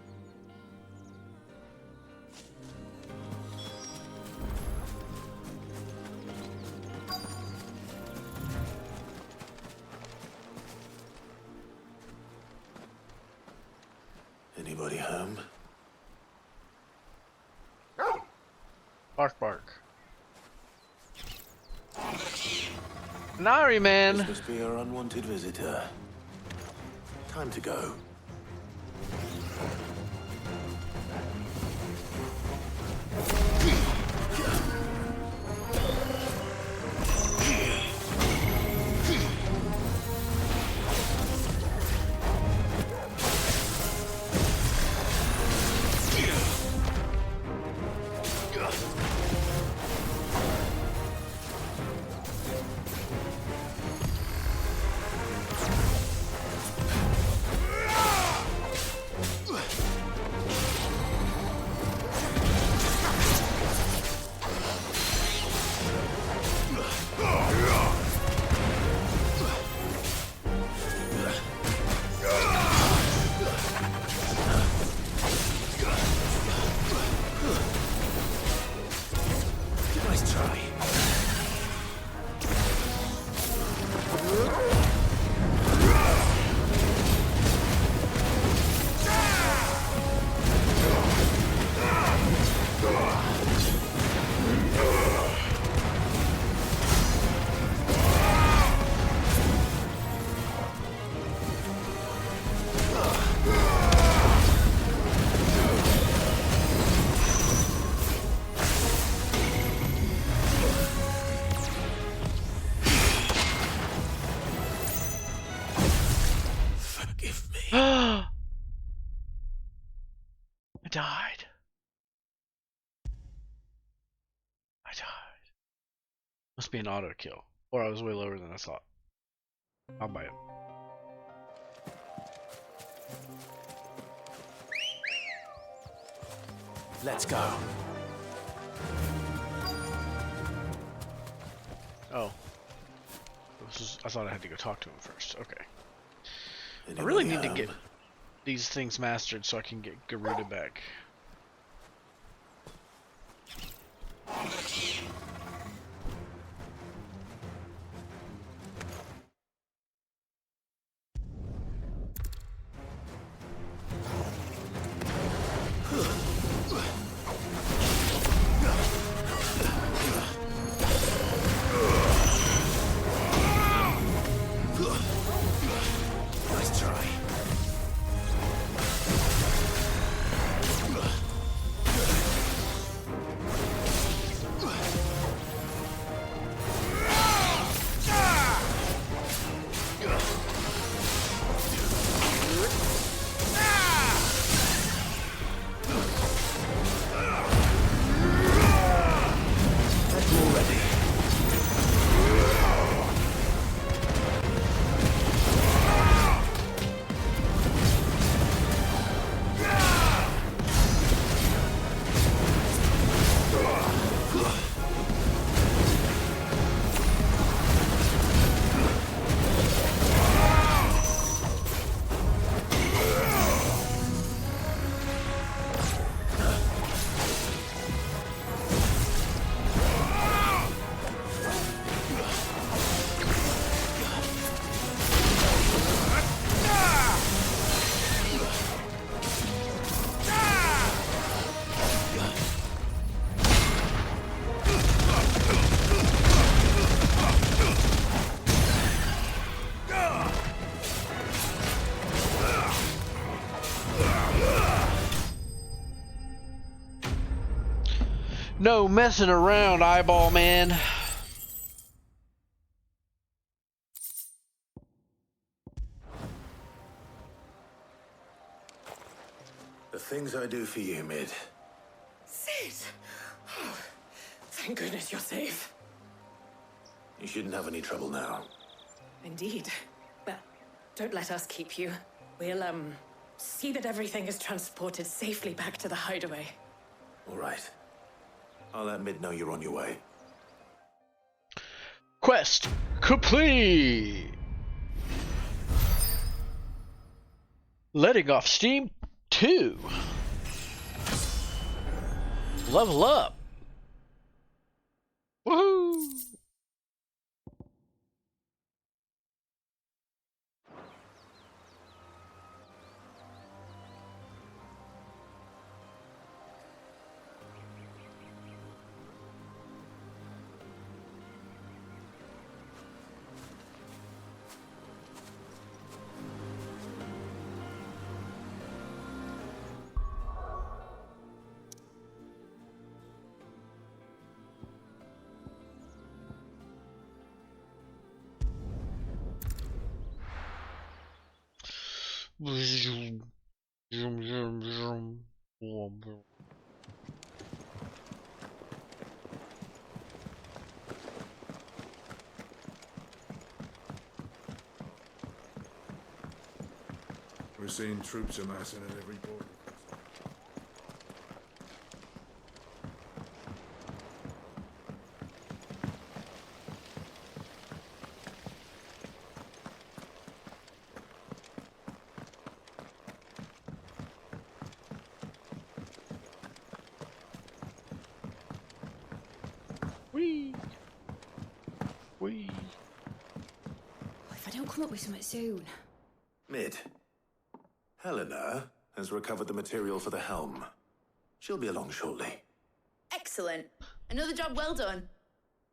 Anybody home? Bark, bark. Nari, man. This must be our unwanted visitor. Time to go. Nice try. I died. I died. Must be an auto kill. Or I was way lower than I thought. I'll buy it. Let's go. Oh. I thought I had to go talk to him first. Okay. I really need to get these things mastered so I can get Garuda back. Nice try. No messing around, eyeball man. The things I do for you, Mid. Sid! Oh, thank goodness you're safe. You shouldn't have any trouble now. Indeed. Well, don't let us keep you. We'll, see that everything is transported safely back to the hideaway. All right. I'll let Mid know you're on your way. Quest complete. Letting off steam 2. Level up. Woohoo! We're seeing troops amassing at every port. Wee. Wee. If I don't come up with something soon. Mid. Helena has recovered the material for the helm. She'll be along shortly. Excellent. Another job well done.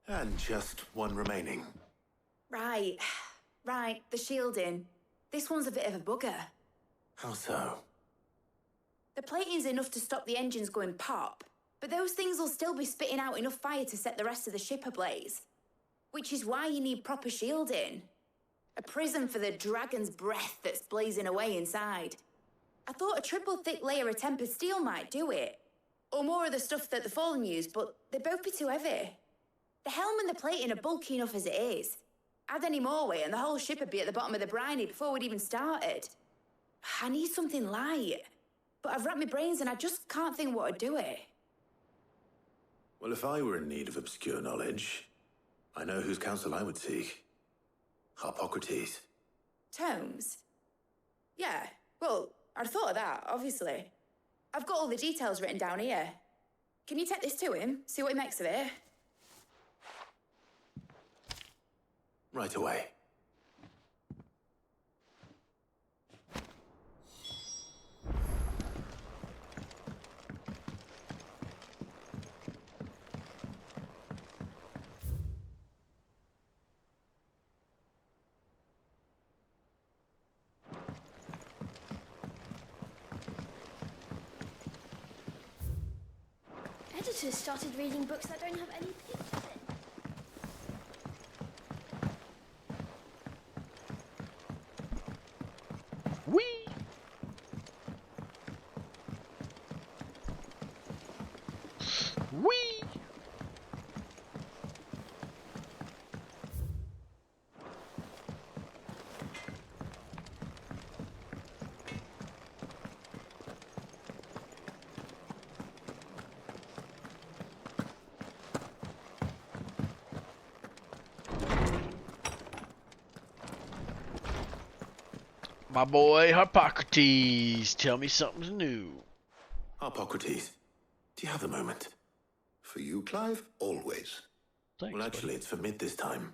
And just one remaining. Right. Right, the shielding. This one's a bit of a bugger. How so? The plating's enough to stop the engines going pop, but those things will still be spitting out enough fire to set the rest of the ship ablaze. Which is why you need proper shielding. A prism for the dragon's breath that's blazing away inside. I thought a triple thick layer of tempered steel might do it. Or more of the stuff that the Fallen use, but they'd both be too heavy. The helm and the plating are bulky enough as it is. Add any more weight and the whole ship would be at the bottom of the briny before we'd even started. I need something light. But I've racked my brains and I just can't think what would do it. Well, if I were in need of obscure knowledge, I know whose counsel I would seek. Harpocrates. Tomes? Yeah, well, I'd thought of that, obviously. I've got all the details written down here. Can you take this to him, see what he makes of it? Right away. Editors started reading books that don't have any pictures in. Wee. Wee. My boy Harpocrates, tell me something new. Harpocrates, do you have a moment? For you, Clive? Always. Thanks, Well, actually, it's for Mid this time.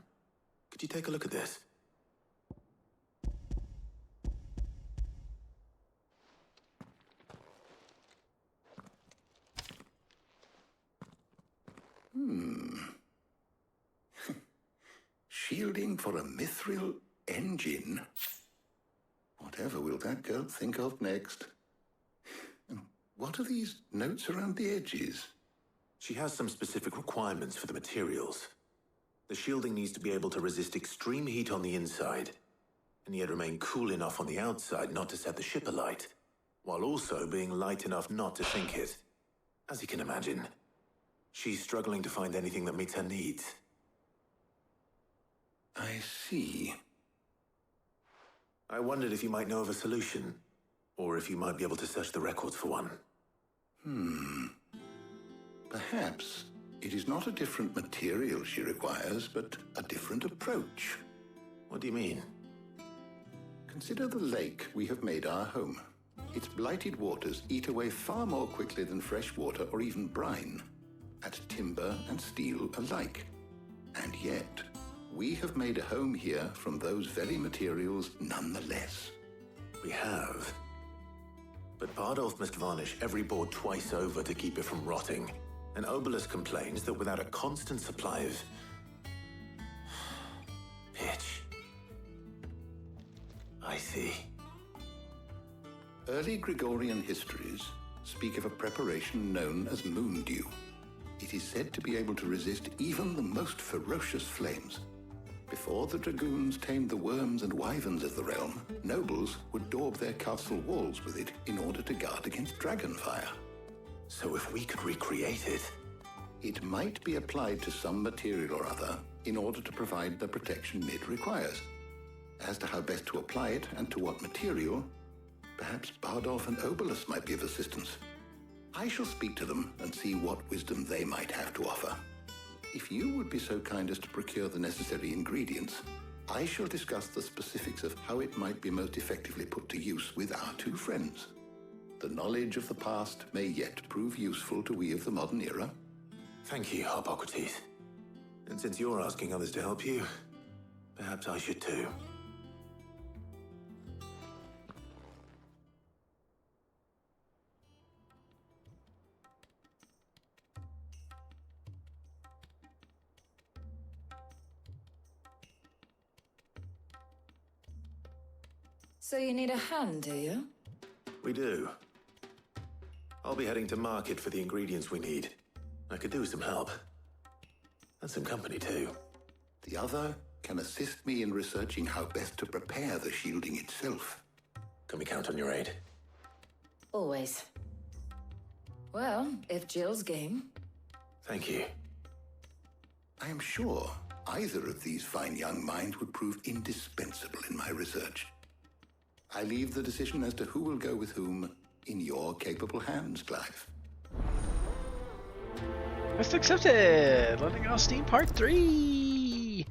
Could you take a look at this? Shielding for a mithril engine? Whatever will that girl think of next? And what are these notes around the edges? She has some specific requirements for the materials. The shielding needs to be able to resist extreme heat on the inside, and yet remain cool enough on the outside not to set the ship alight, while also being light enough not to sink it. As you can imagine, she's struggling to find anything that meets her needs. I see. I wondered if you might know of a solution, or if you might be able to search the records for one. Perhaps it is not a different material she requires, but a different approach. What do you mean? Consider the lake we have made our home. Its blighted waters eat away far more quickly than fresh water or even brine, at timber and steel alike. And yet, we have made a home here from those very materials nonetheless. We have. But Bardolph must varnish every board twice over to keep it from rotting. And Obelus complains that without a constant supply of pitch. I see. Early Gregorian histories speak of a preparation known as moon dew. It is said to be able to resist even the most ferocious flames. Before the dragoons tamed the worms and wyverns of the realm, nobles would daub their castle walls with it in order to guard against dragon fire. So if we could recreate it... It might be applied to some material or other in order to provide the protection it requires. As to how best to apply it and to what material, perhaps Bardolph and Obelus might be of assistance. I shall speak to them and see what wisdom they might have to offer. If you would be so kind as to procure the necessary ingredients, I shall discuss the specifics of how it might be most effectively put to use with our two friends. The knowledge of the past may yet prove useful to we of the modern era. Thank you, Hippocrates. And since you're asking others to help you, perhaps I should too. So you need a hand, do you? We do. I'll be heading to market for the ingredients we need. I could do with some help. And some company too. The other can assist me in researching how best to prepare the shielding itself. Can we count on your aid? Always. Well, if Jill's game. Thank you. I am sure either of these fine young minds would prove indispensable in my research. I leave the decision as to who will go with whom in your capable hands, Clive. Quest accepted! Letting off Steam Part 3!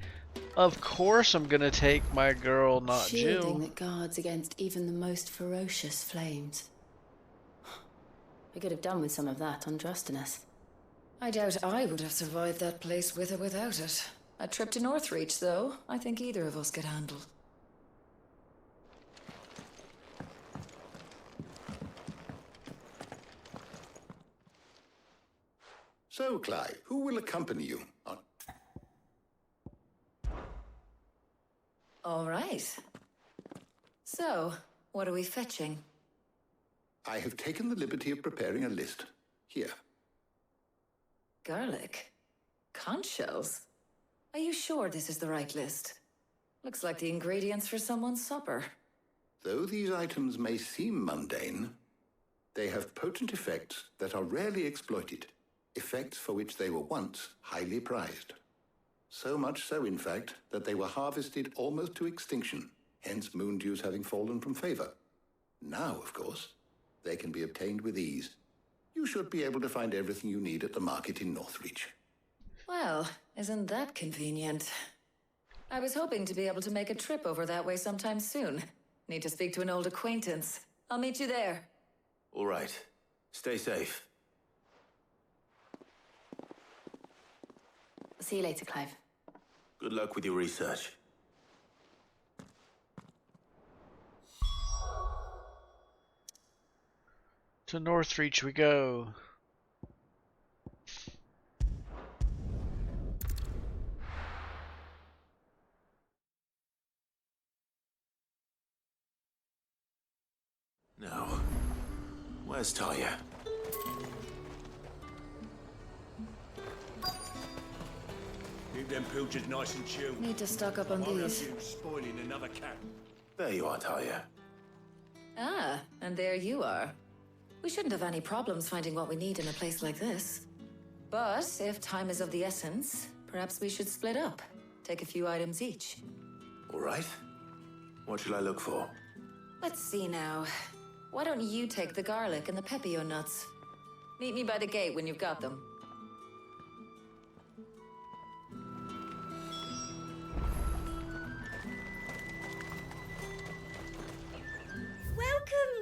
Of course I'm gonna take my girl, not Jill. Shielding that guards against even the most ferocious flames. I could have done with some of that on Drustinus. I doubt I would have survived that place with or without it. A trip to Northreach, though, I think either of us could handle. So, Clive, who will accompany you? All right. So, what are we fetching? I have taken the liberty of preparing a list. Here. Garlic? Conch shells? Are you sure this is the right list? Looks like the ingredients for someone's supper. Though these items may seem mundane, they have potent effects that are rarely exploited. Effects for which they were once highly prized. So much so, in fact, that they were harvested almost to extinction, hence moon dews having fallen from favor. Now, of course, they can be obtained with ease. You should be able to find everything you need at the market in Northreach. Well, isn't that convenient? I was hoping to be able to make a trip over that way sometime soon. Need to speak to an old acquaintance. I'll meet you there. All right. Stay safe. See you later, Clive. Good luck with your research. To Northreach we go. Now, where's Talia? Keep them pilchards nice and chilled. Need to stock up on I won't have these. you spoiling another cat. There you are, Talia. Ah, and there you are. We shouldn't have any problems finding what we need in a place like this. But if time is of the essence, perhaps we should split up. Take a few items each. All right. What shall I look for? Let's see now. Why don't you take the garlic and the pepio nuts? Meet me by the gate when you've got them.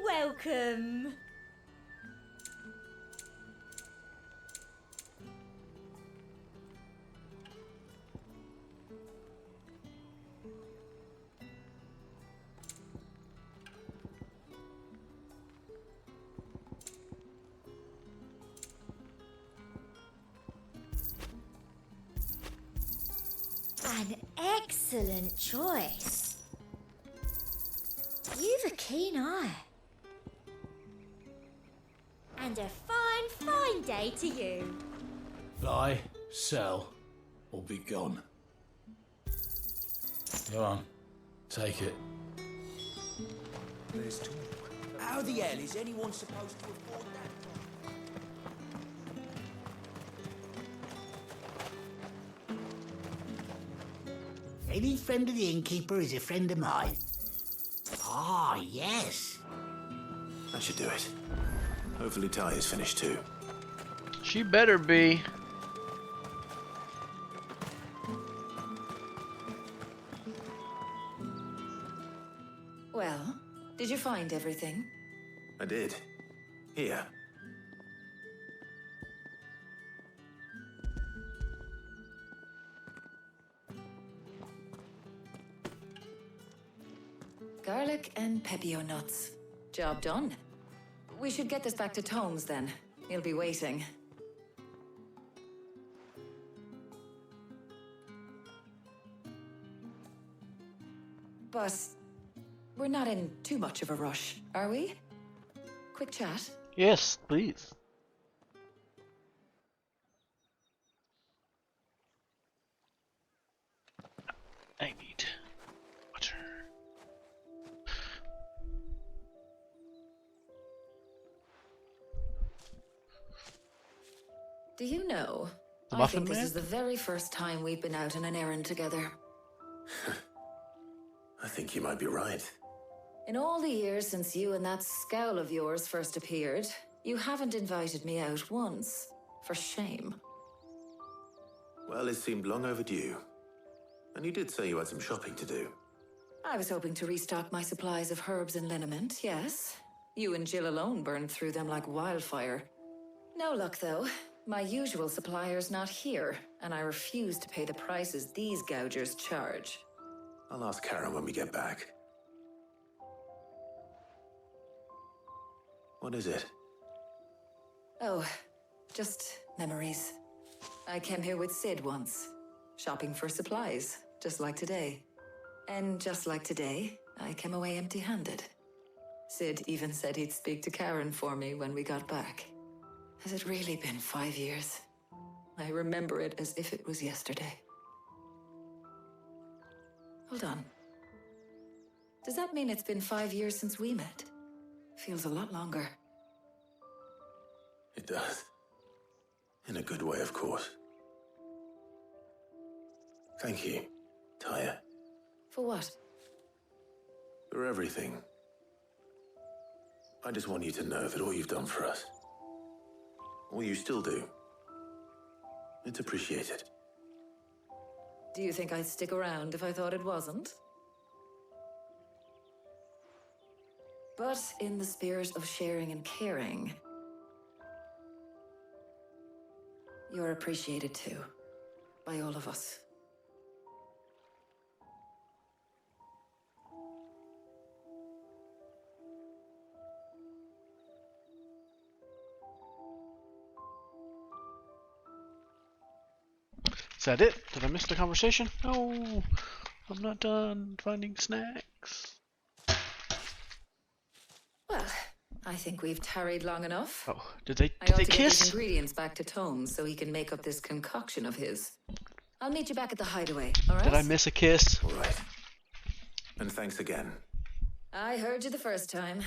Welcome. An excellent choice. You've a keen eye. And a fine day to you. Buy, sell, or be gone. Go on, take it. There's talk. How the hell is anyone supposed to afford that? Any friend of the innkeeper is a friend of mine. Ah, yes. That should do it. Hopefully Talia's finished too. She better be. Well, did you find everything? I did. Here. Garlic and pepio nuts. Job done. We should get this back to Tomes then. He'll be waiting. But we're not in too much of a rush, are we? Quick chat. Yes, please. I need water. Do you know? The I Muffin think this Man? is the very first time we've been out on an errand together. I think you might be right. In all the years since you and that scowl of yours first appeared, you haven't invited me out once. For shame. Well, it seemed long overdue. And you did say you had some shopping to do. I was hoping to restock my supplies of herbs and liniment, yes. You and Jill alone burned through them like wildfire. No luck, though. My usual supplier's not here, and I refuse to pay the prices these gougers charge. I'll ask Karen when we get back. What is it? Oh, just memories. I came here with Sid once, shopping for supplies, just like today. And just like today, I came away empty-handed. Sid even said he'd speak to Karen for me when we got back. Has it really been 5 years? I remember it as if it was yesterday. Hold on. Does that mean it's been 5 years since we met? Feels a lot longer. It does. In a good way, of course. Thank you, Taya, For what? for everything. I just want you to know that all you've done for us, all you still do, it's appreciated. Do you think I'd stick around if I thought it wasn't? But in the spirit of sharing and caring, you're appreciated too, by all of us. Is that it? Did I miss the conversation? No, I'm not done finding snacks. Well, I think we've tarried long enough. Oh, did they I ought to get kiss? these ingredients back to Tomes so he can make up this concoction of his. I'll meet you back at the hideaway, all right? Did I miss a kiss? All right. And thanks again. I heard you the first time.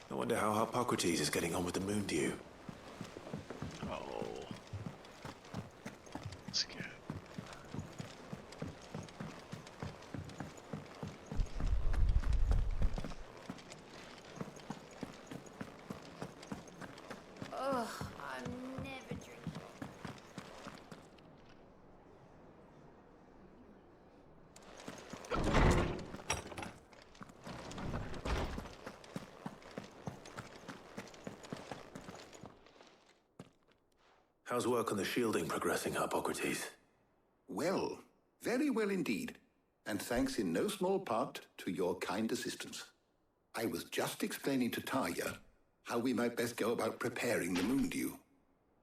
I wonder how Hippocrates is getting on with the moon dew. Oh. That's good. Ugh, I'm never drinking. How's work on the shielding progressing, Hippocrates? Well, very well indeed. And thanks in no small part to your kind assistance. I was just explaining to Tarja how we might best go about preparing the moon dew.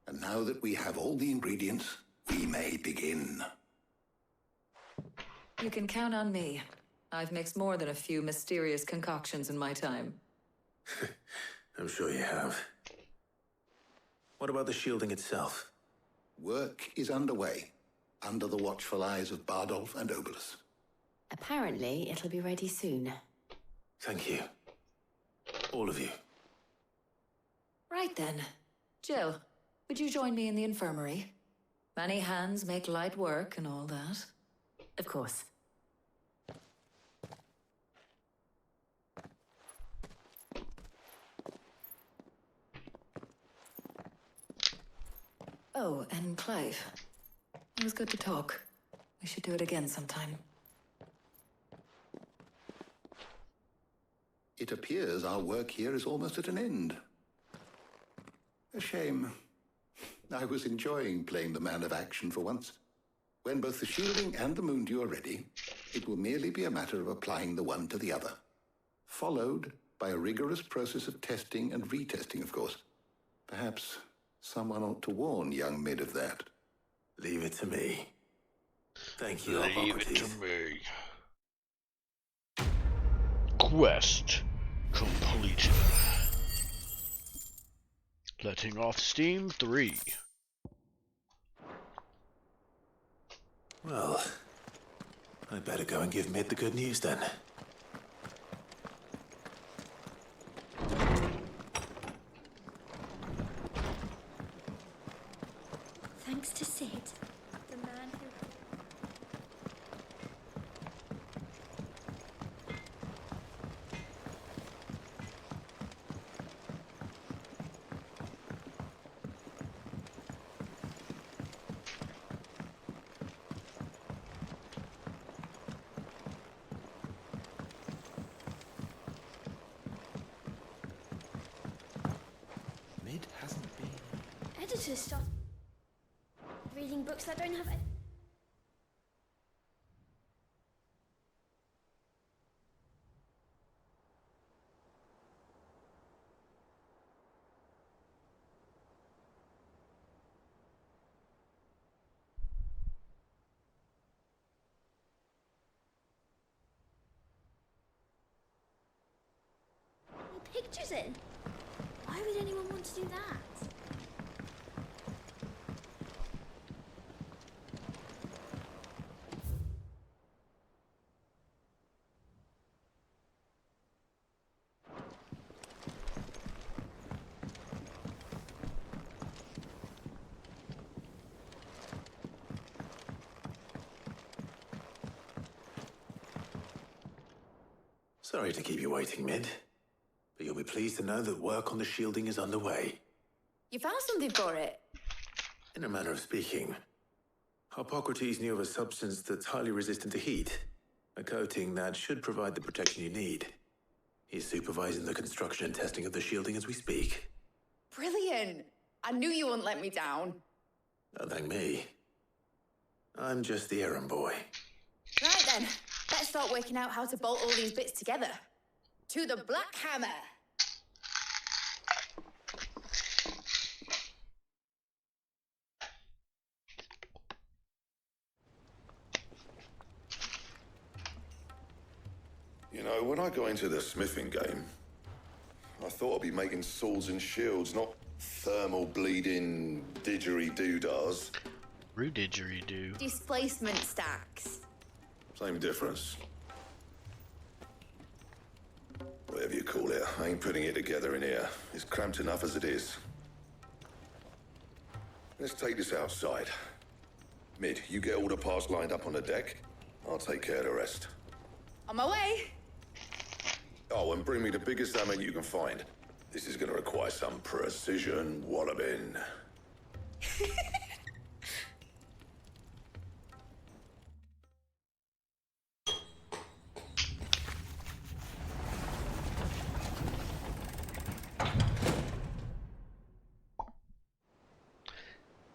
And now that we have all the ingredients, we may begin. You can count on me. I've mixed more than a few mysterious concoctions in my time. I'm sure you have. What about the shielding itself? Work is underway, under the watchful eyes of Bardolph and Obolus. Apparently, it'll be ready soon. Thank you. All of you. Right then. Jill, would you join me in the infirmary? Many hands make light work and all that. Of course. Oh, and Clive. It was good to talk. We should do it again sometime. It appears our work here is almost at an end. A shame. I was enjoying playing the man of action for once. When both the shielding and the moon dew are ready, it will merely be a matter of applying the one to the other. Followed by a rigorous process of testing and retesting, of course. Perhaps someone ought to warn young Mid of that. Leave it to me. Thank you, Leave it Hippocrates. to me. Quest completed. Letting off steam 3. Well, I better go and give Mid the good news then. Thanks to Sid, the man who... Mid hasn't been. Editors start reading books that don't have any... pictures in. Why would anyone want to do that? Sorry to keep you waiting, Mid. But you'll be pleased to know that work on the shielding is underway. You found something for it? In a manner of speaking, Hippocrates knew of a substance that's highly resistant to heat. A coating that should provide the protection you need. He's supervising the construction and testing of the shielding as we speak. Brilliant! I knew you wouldn't let me down. Don't thank me. I'm just the errand boy. Right then, let's start working out how to bolt all these bits together. To the Black Hammer! You know, when I got into the smithing game, I thought I'd be making swords and shields, not thermal bleeding didgeridoo-dahs. Roo-didgeridoo. Displacement stacks. Same difference. Whatever you call it, I ain't putting it together in here. It's cramped enough as it is. Let's take this outside. Mid, you get all the parts lined up on the deck. I'll take care of the rest. On my way! Oh, and bring me the biggest hammer you can find. This is gonna require some precision walloping.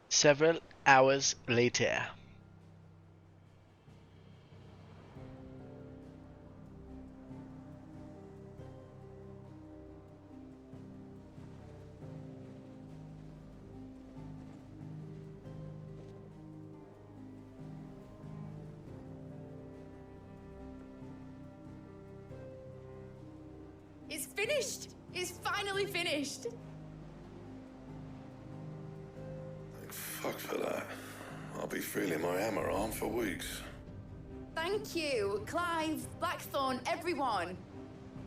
Several hours later. It's finished! It's finally finished! Thank fuck for that. I'll be feeling my hammer arm for weeks. Thank you, Clive, Blackthorn, everyone.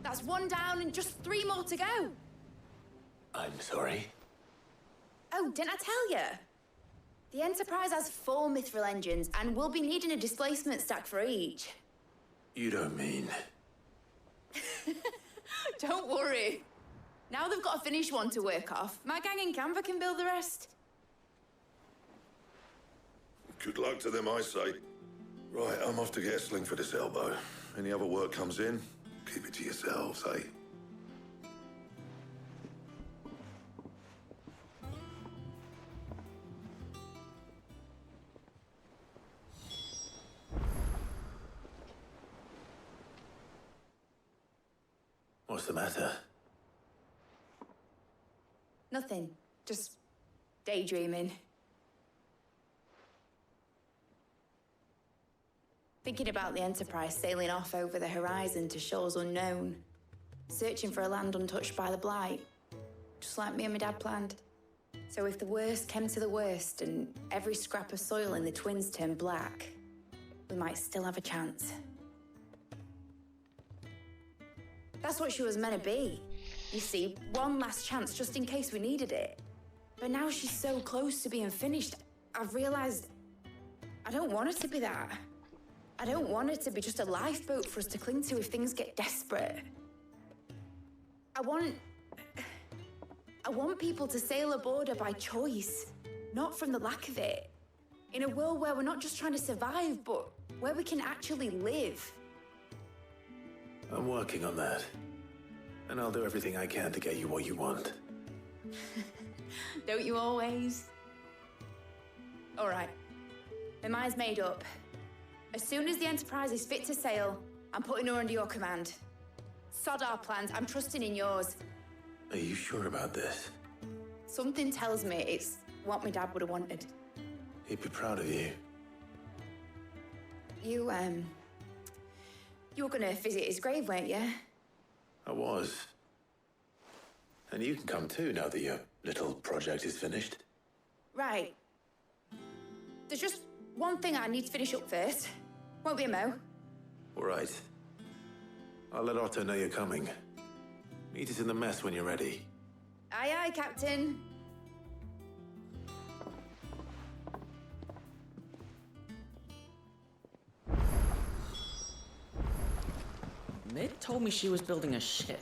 That's one down and just 3 more to go. I'm sorry. Oh, didn't I tell you? The Enterprise has 4 mithril engines and we'll be needing a displacement stack for each. You don't mean... Don't worry. Now they've got a finished one to work off. My gang in Canva can build the rest. Good luck to them, I say. Right, I'm off to get a sling for this elbow. Any other work comes in, keep it to yourselves, eh? What's the matter? Nothing. Just daydreaming. Thinking about the Enterprise sailing off over the horizon to shores unknown. Searching for a land untouched by the Blight. Just like me and my dad planned. So if the worst came to the worst and every scrap of soil in the Twins turned black, we might still have a chance. That's what she was meant to be. You see, one last chance just in case we needed it. But now she's so close to being finished, I've realized I don't want her to be that. I don't want her to be just a lifeboat for us to cling to if things get desperate. I want people to sail aboard her by choice, not from the lack of it. In a world where we're not just trying to survive, but where we can actually live. I'm working on that. And I'll do everything I can to get you what you want. Don't you always? All right. My mind's made up. As soon as the Enterprise is fit to sail, I'm putting her under your command. Sod our plans, I'm trusting in yours. Are you sure about this? Something tells me it's what my dad would have wanted. He'd be proud of you. You were gonna visit his grave, weren't you? I was. And you can come too now that your little project is finished. Right. There's just one thing I need to finish up first. Won't be a mo. All right. I'll let Otto know you're coming. Meet us in the mess when you're ready. Aye, aye, Captain. Mid told me she was building a ship.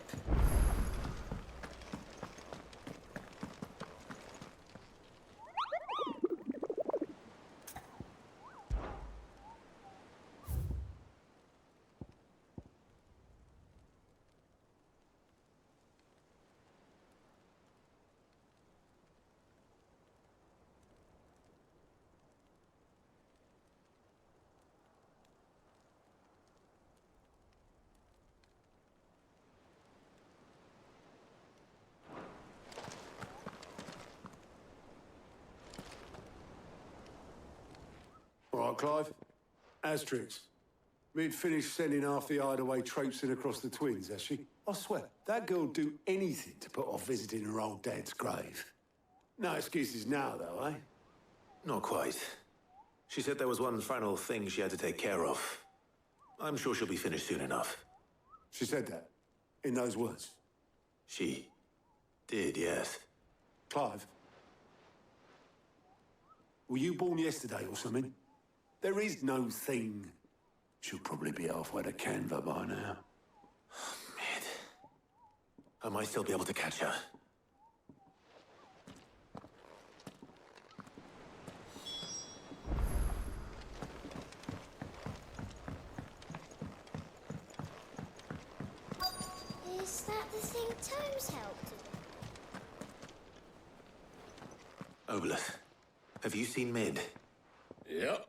Clive. Asterix. Mid finished sending half the hideaway traipsing across the twins, has she? I swear, that girl'd do anything to put off visiting her old dad's grave. No excuses now, though, eh? Not quite. She said there was one final thing she had to take care of. I'm sure she'll be finished soon enough. She said that? In those words? She did, yes. Clive? Were you born yesterday or something? There is no thing. She'll probably be halfway to Canva by now. Mid. I might still be able to catch her. Is that the thing Tomes helped with? Obelus, have you seen Mid? Yep.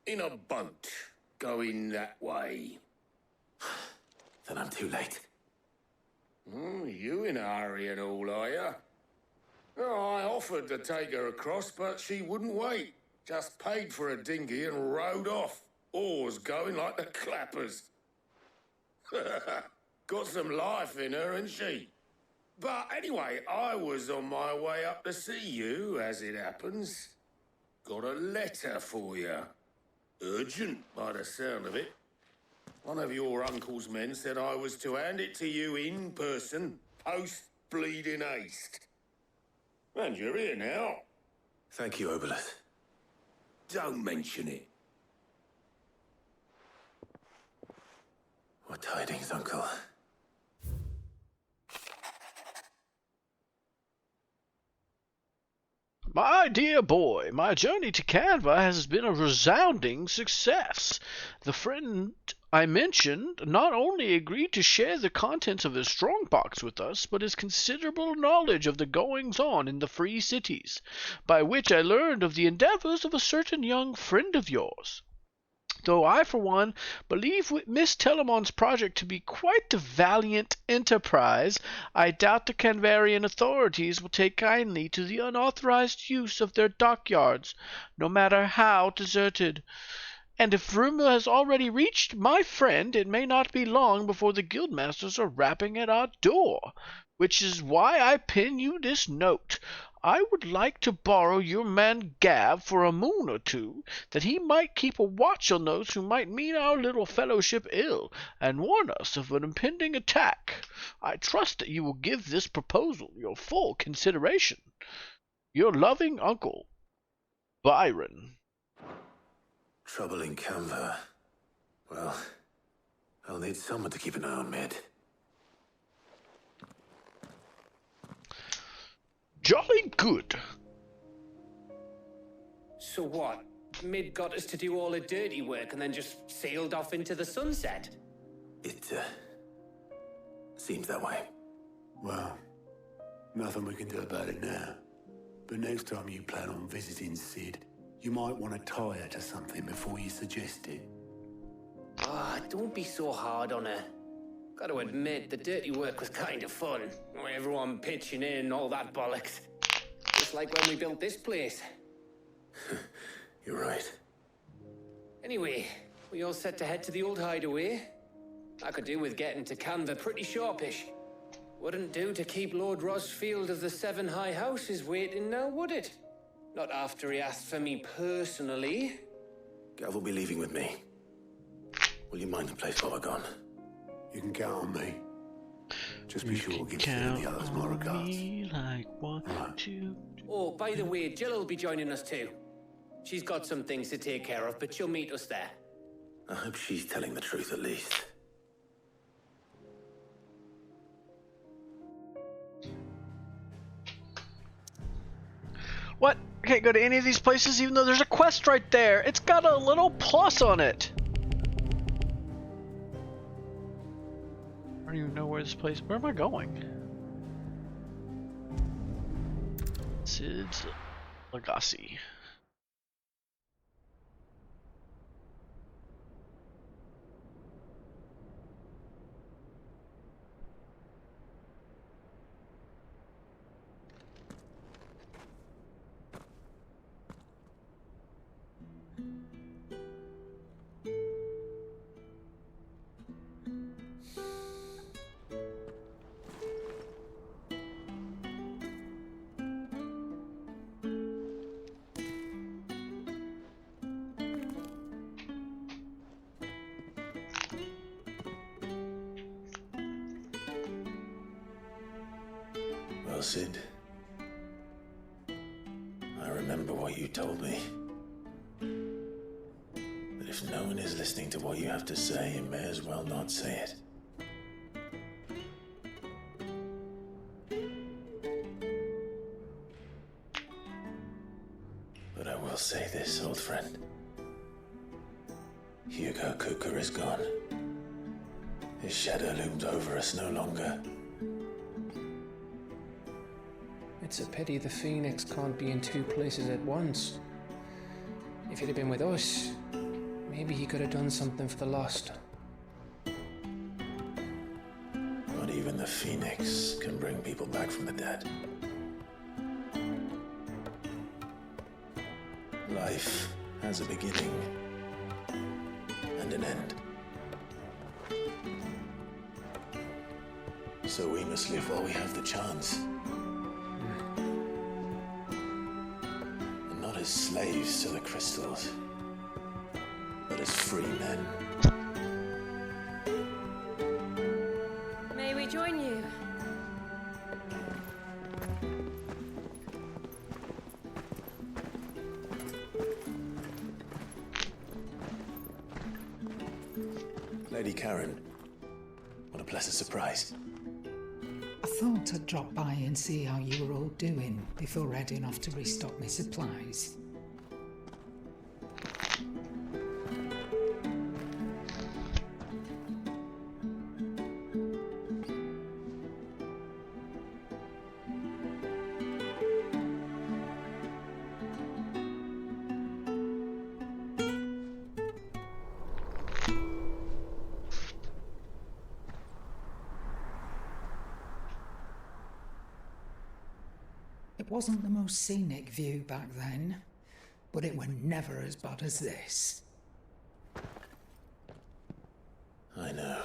In a boat, going that way. Then I'm too late. Oh, you in a hurry and all, are you? Oh, I offered to take her across, but she wouldn't wait. Just paid for a dinghy and rowed off. Oars going like the clappers. Got some life in her, ain't she? But anyway, I was on my way up to see you, as it happens. Got a letter for you. Urgent, by the sound of it. One of your uncle's men said I was to hand it to you in person, post-bleeding haste. And you're here now. Thank you, Obelus. Don't mention it. What tidings, Uncle? My dear boy, my journey to Canva has been a resounding success. The friend I mentioned not only agreed to share the contents of his strongbox with us, but his considerable knowledge of the goings-on in the free cities, by which I learned of the endeavors of a certain young friend of yours. Though I, for one, believe Miss Telemon's project to be quite a valiant enterprise, I doubt the Canvarian authorities will take kindly to the unauthorized use of their dockyards, no matter how deserted. And if rumor has already reached my friend, it may not be long before the guildmasters are rapping at our door, which is why I pen you this note. I would like to borrow your man Gav for a moon or two, that he might keep a watch on those who might mean our little fellowship ill, and warn us of an impending attack. I trust that you will give this proposal your full consideration. Your loving uncle, Byron. Trouble in Canva. Well, I'll need someone to keep an eye on Mid. Jolly good. So what? Mid got us to do all the dirty work and then just sailed off into the sunset? It, seems that way. Well, nothing we can do about it now. But next time you plan on visiting Sid, you might want to tie her to something before you suggest it. Ah, don't be so hard on her. Got to admit, the dirty work was kind of fun. Everyone pitching in, all that bollocks. Just like when we built this place. You're right. Anyway, we all set to head to the old hideaway. I could do with getting to Canva pretty sharpish. Wouldn't do to keep Lord Rosfield of the Seven High Houses waiting now, would it? Not after he asked for me personally. Gav will be leaving with me. Will you mind the place while we're gone? You can count on me. Just be sure to give Sid and the others my regards. Like 1, 2. Oh, by the way, Jill will be joining us too. She's got some things to take care of, but she'll meet us there. I hope she's telling the truth at least. What? I can't go to any of these places even though there's a quest right there. It's got a little plus on it. I don't even know where this place... Where am I going? Sid's Legacy. Well, Sid, I remember what you told me. But if no one is listening to what you have to say, you may as well not say it. But I will say this, old friend. Hugo Cooker is gone. His shadow looms over us no longer. It's a pity the Phoenix can't be in two places at once. If he'd have been with us, maybe he could have done something for the lost. Not even the Phoenix can bring people back from the dead. Life has a beginning and an end. So we must live while we have the chance. And not as slaves to the crystals, but as free men. May we join you? Lady Karen, what a pleasant surprise. I thought I'd drop by and see how you were all doing before heading off to restock my supplies. It wasn't the most scenic view back then, but it were never as bad as this. I know.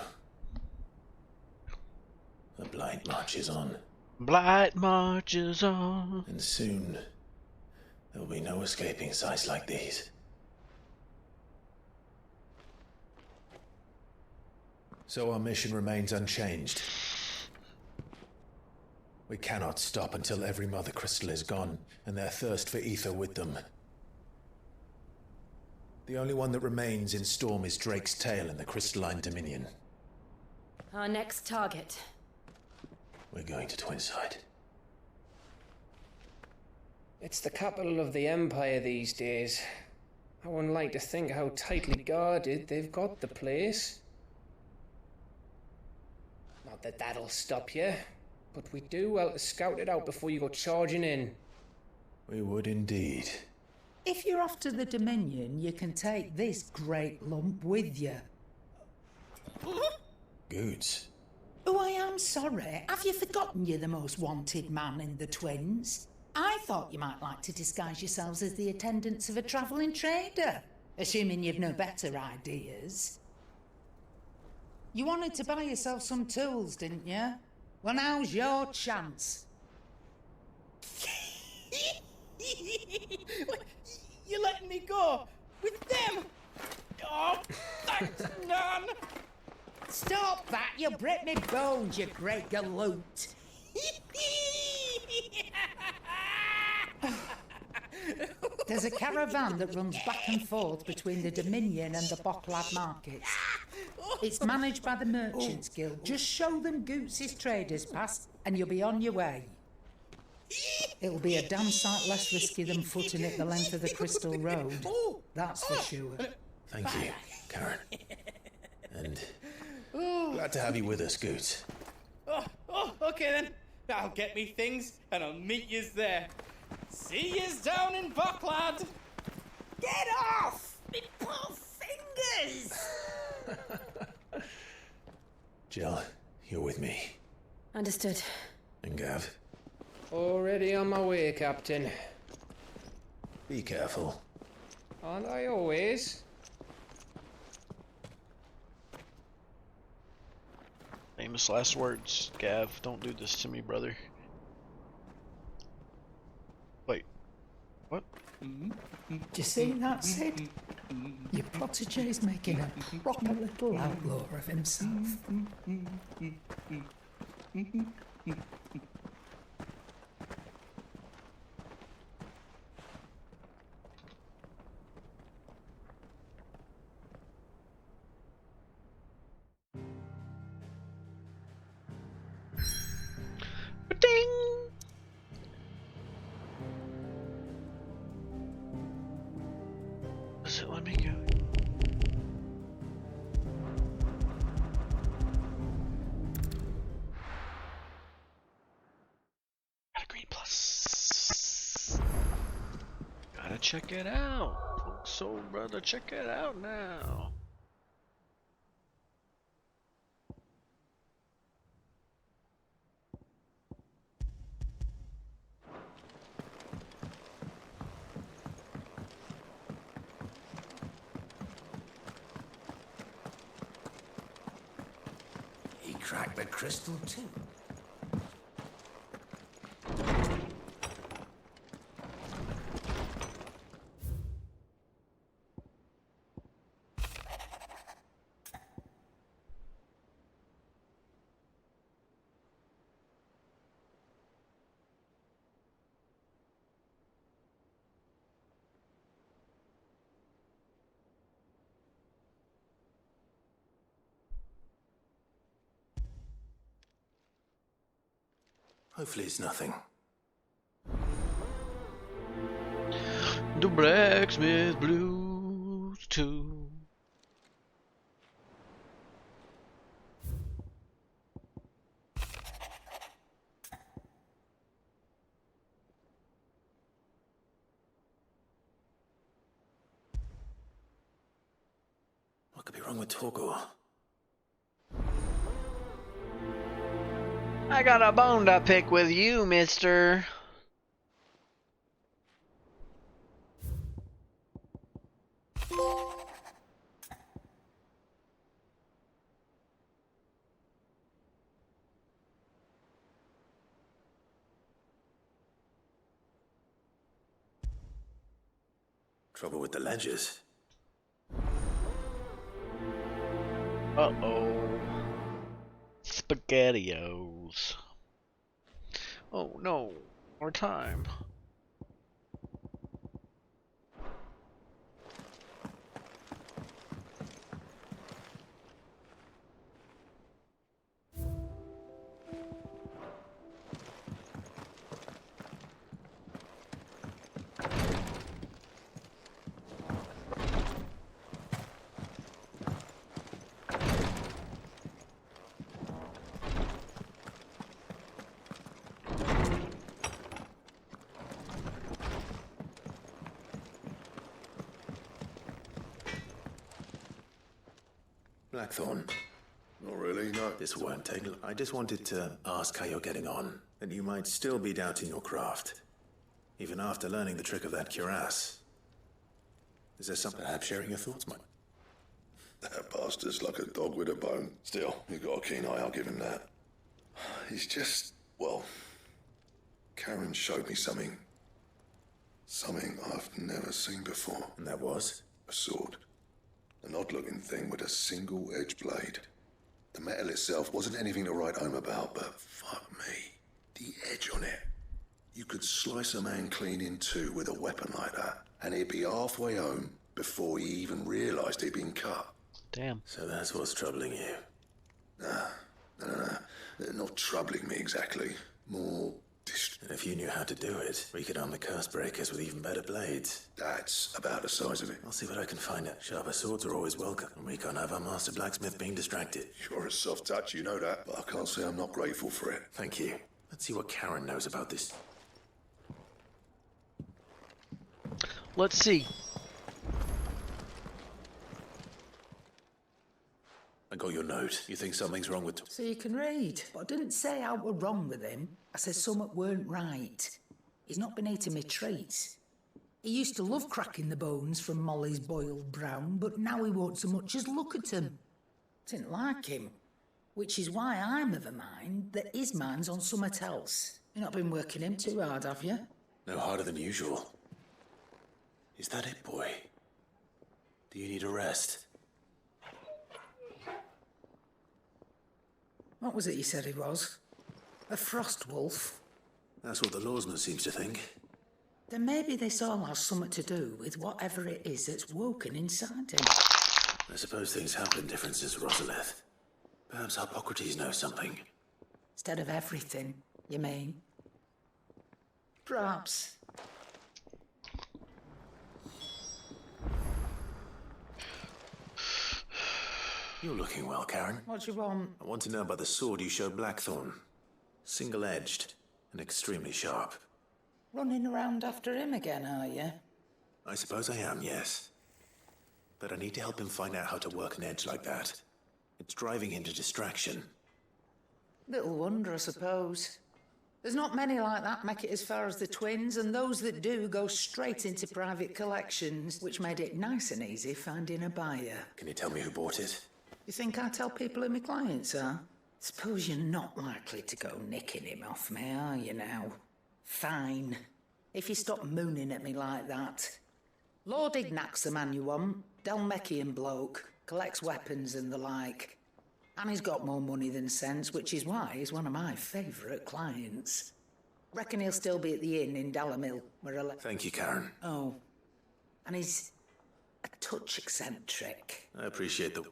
The Blight marches on. Blight marches on. And soon, there will be no escaping sights like these. So our mission remains unchanged. We cannot stop until every Mother Crystal is gone, and their thirst for ether with them. The only one that remains in Storm is Drake's tail in the Crystalline Dominion. Our next target. We're going to Twinside. It's the capital of the Empire these days. I wouldn't like to think how tightly guarded they've got the place. Not that that'll stop you. But we do well to scout it out before you go charging in. We would indeed. If you're off to the Dominion, you can take this great lump with you. Goods. Oh, I am sorry. Have you forgotten you're the most wanted man in the Twins? I thought you might like to disguise yourselves as the attendants of a travelling trader, assuming you've no better ideas. You wanted to buy yourself some tools, didn't you? Well, now's your chance. You're letting me go with them? Oh, thanks, Nan. Stop that! You'll break me bones, you great galoot. There's a caravan that runs back and forth between the Dominion and the Bocklad markets. It's managed by the Merchants Guild. Just show them Goots' traders pass and you'll be on your way. It'll be a damn sight less risky than footing it the length of the Crystal Road. That's for sure. Thank you, Karen. And glad to have you with us, Goots. Okay then. I'll get me things and I'll meet yous there. See yous down in Bocklad. Get off! Me poor fingers! Jill, you're with me. Understood. And Gav? Already on my way, Captain. Be careful. Aren't I always? Famous last words, Gav. Don't do this to me, brother. Wait. What? Do you see that, Sid? Your protege's making a proper little outlaw of himself. Now check it out. So, brother, check it out now. He cracked the crystal too. Hopefully it's nothing. The blacksmith blues too. What could be wrong with Torgor? I got a bone to pick with you, mister. Trouble with the ledgers. Uh-oh. SpaghettiOs. Oh no, more time. Blackthorn. Not really, no. This won't take long. I just wanted to ask how you're getting on. That you might still be doubting your craft. Even after learning the trick of that cuirass. Is there something perhaps sharing your thoughts, Mike? That bastard's like a dog with a bone. Still, you got a keen eye, I'll give him that. He's just, well, Karen showed me something. Something I've never seen before. And that was? A sword. An odd-looking thing with a single-edged blade. The metal itself wasn't anything to write home about, but fuck me. The edge on it. You could slice a man clean in two with a weapon like that, and he'd be halfway home before he even realised he'd been cut. Damn. So that's what's troubling you. No. Not troubling me exactly. More And if you knew how to do it, we could arm the curse breakers with even better blades. That's about the size of it. I'll see what I can find out. Sharper swords are always welcome, and we can't have our master blacksmith being distracted. You're a soft touch, you know that, but I can't say I'm not grateful for it. Thank you. Let's see what Karen knows about this. Let's see. I got your note. You think something's wrong with... So you can read. But I didn't say how were wrong with him. I said something weren't right. He's not been eating me treats. He used to love cracking the bones from Molly's boiled brown, but now he won't so much as look at him. Didn't like him. Which is why I'm of a mind that his mind's on something else. You've not been working him too hard, have you? No harder than usual. Is that it, boy? Do you need a rest? What was it you said he was? A frost wolf? That's what the lawsman seems to think. Then maybe this all has something to do with whatever it is that's woken inside him. I suppose things have been different since Rosalith. Perhaps Hippocrates knows something. Instead of everything, you mean? Perhaps. You're looking well, Karen. What do you want? I want to know about the sword you showed Blackthorn. Single-edged and extremely sharp. Running around after him again, are you? I suppose I am, yes. But I need to help him find out how to work an edge like that. It's driving him to distraction. Little wonder, I suppose. There's not many like that make it as far as the twins, and those that do go straight into private collections, which made it nice and easy finding a buyer. Can you tell me who bought it? You think I tell people who my clients are? Suppose you're not likely to go nicking him off me, are you now? Fine. If you stop mooning at me like that. Lord Ignac's the man you want. Dalmekian bloke. Collects weapons and the like. And he's got more money than sense, which is why he's one of my favourite clients. Reckon he'll still be at the inn in Dalamil, where I Thank you, Karen. Oh. And he's a touch eccentric. I appreciate the...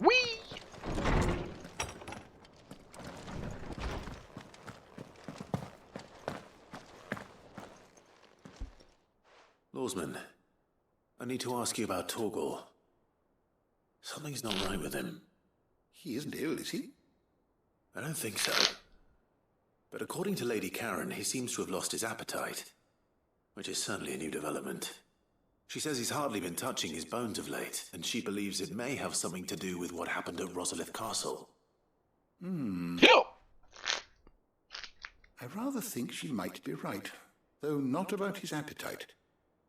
Whee! Lawsman, I need to ask you about Torgal. Something's not right with him. He isn't ill, is he? I don't think so. But according to Lady Karen, he seems to have lost his appetite, which is certainly a new development. She says he's hardly been touching his bones of late, and she believes it may have something to do with what happened at Rosalith Castle. I rather think she might be right, though not about his appetite.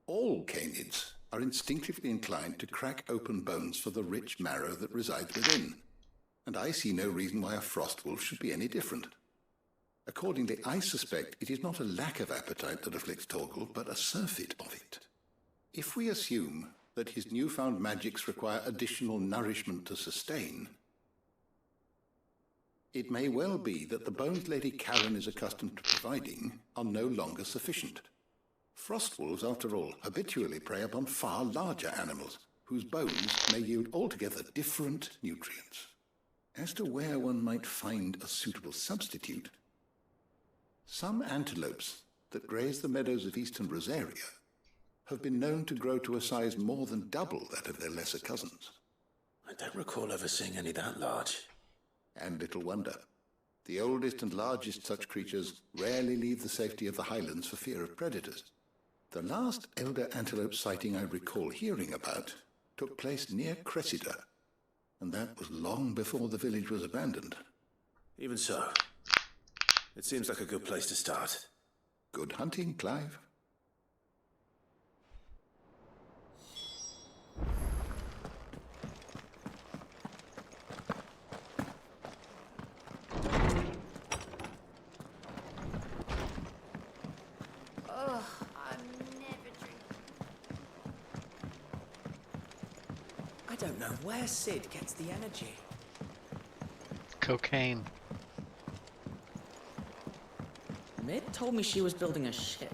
All canids are instinctively inclined to crack open bones for the rich marrow that resides within, and I see no reason why a frost wolf should be any different. Accordingly, I suspect it is not a lack of appetite that afflicts Torgal, but a surfeit of it. If we assume that his newfound magics require additional nourishment to sustain, it may well be that the bones Lady Karen is accustomed to providing are no longer sufficient. Frost wolves, after all, habitually prey upon far larger animals, whose bones may yield altogether different nutrients. As to where one might find a suitable substitute, some antelopes that graze the meadows of eastern Rosaria have been known to grow to a size more than double that of their lesser cousins. I don't recall ever seeing any that large. And little wonder. The oldest and largest such creatures rarely leave the safety of the highlands for fear of predators. The last elder antelope sighting I recall hearing about took place near Cressida, and that was long before the village was abandoned. Even so, it seems like a good place to start. Good hunting, Clive. Ugh, I'm never drinking. I don't know where Sid gets the energy. Cocaine. Mid told me she was building a ship.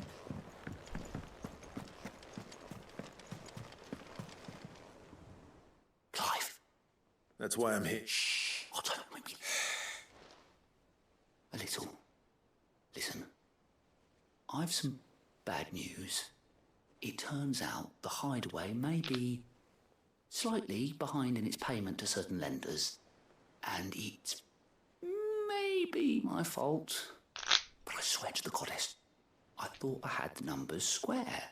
Clive. That's why I'm here. Shh. Otto, a little. Listen. I've some bad news. It turns out the hideaway may be slightly behind in its payment to certain lenders, and it's maybe my fault. But I swear to the goddess, I thought I had the numbers square.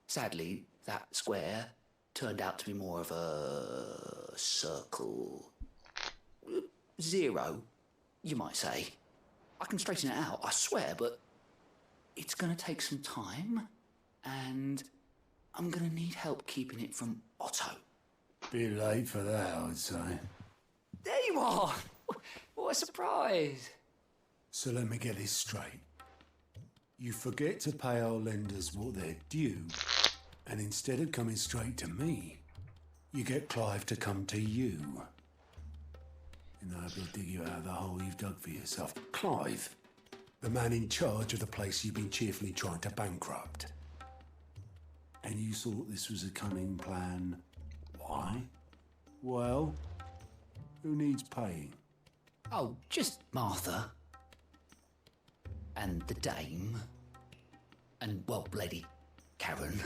Sadly, that square turned out to be more of a circle. 0, you might say. I can straighten it out, I swear, but it's going to take some time, and I'm going to need help keeping it from Otto. Bit late for that, I would say. There you are! What a surprise! So let me get this straight. You forget to pay our lenders what they're due, and instead of coming straight to me, you get Clive to come to you. And I will dig you out of the hole you've dug for yourself. Clive, the man in charge of the place you've been cheerfully trying to bankrupt. And you thought this was a cunning plan. Why? Well, who needs paying? Oh, just Martha. And the dame. And, well, Lady Karen.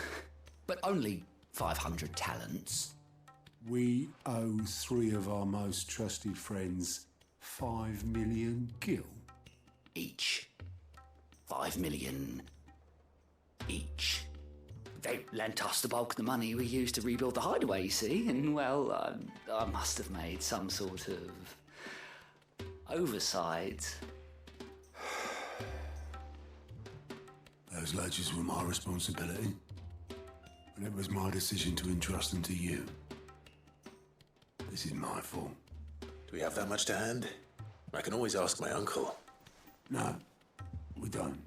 But only 500 talents. We owe 3 of our most trusted friends 5 million gil? Each. 5 million each. They lent us the bulk of the money we used to rebuild the hideaway, you see, and, well, I must have made some sort of oversight. Those ledgers were my responsibility, and it was my decision to entrust them to you. This is my fault. Do we have that much to hand? I can always ask my uncle. No, we don't.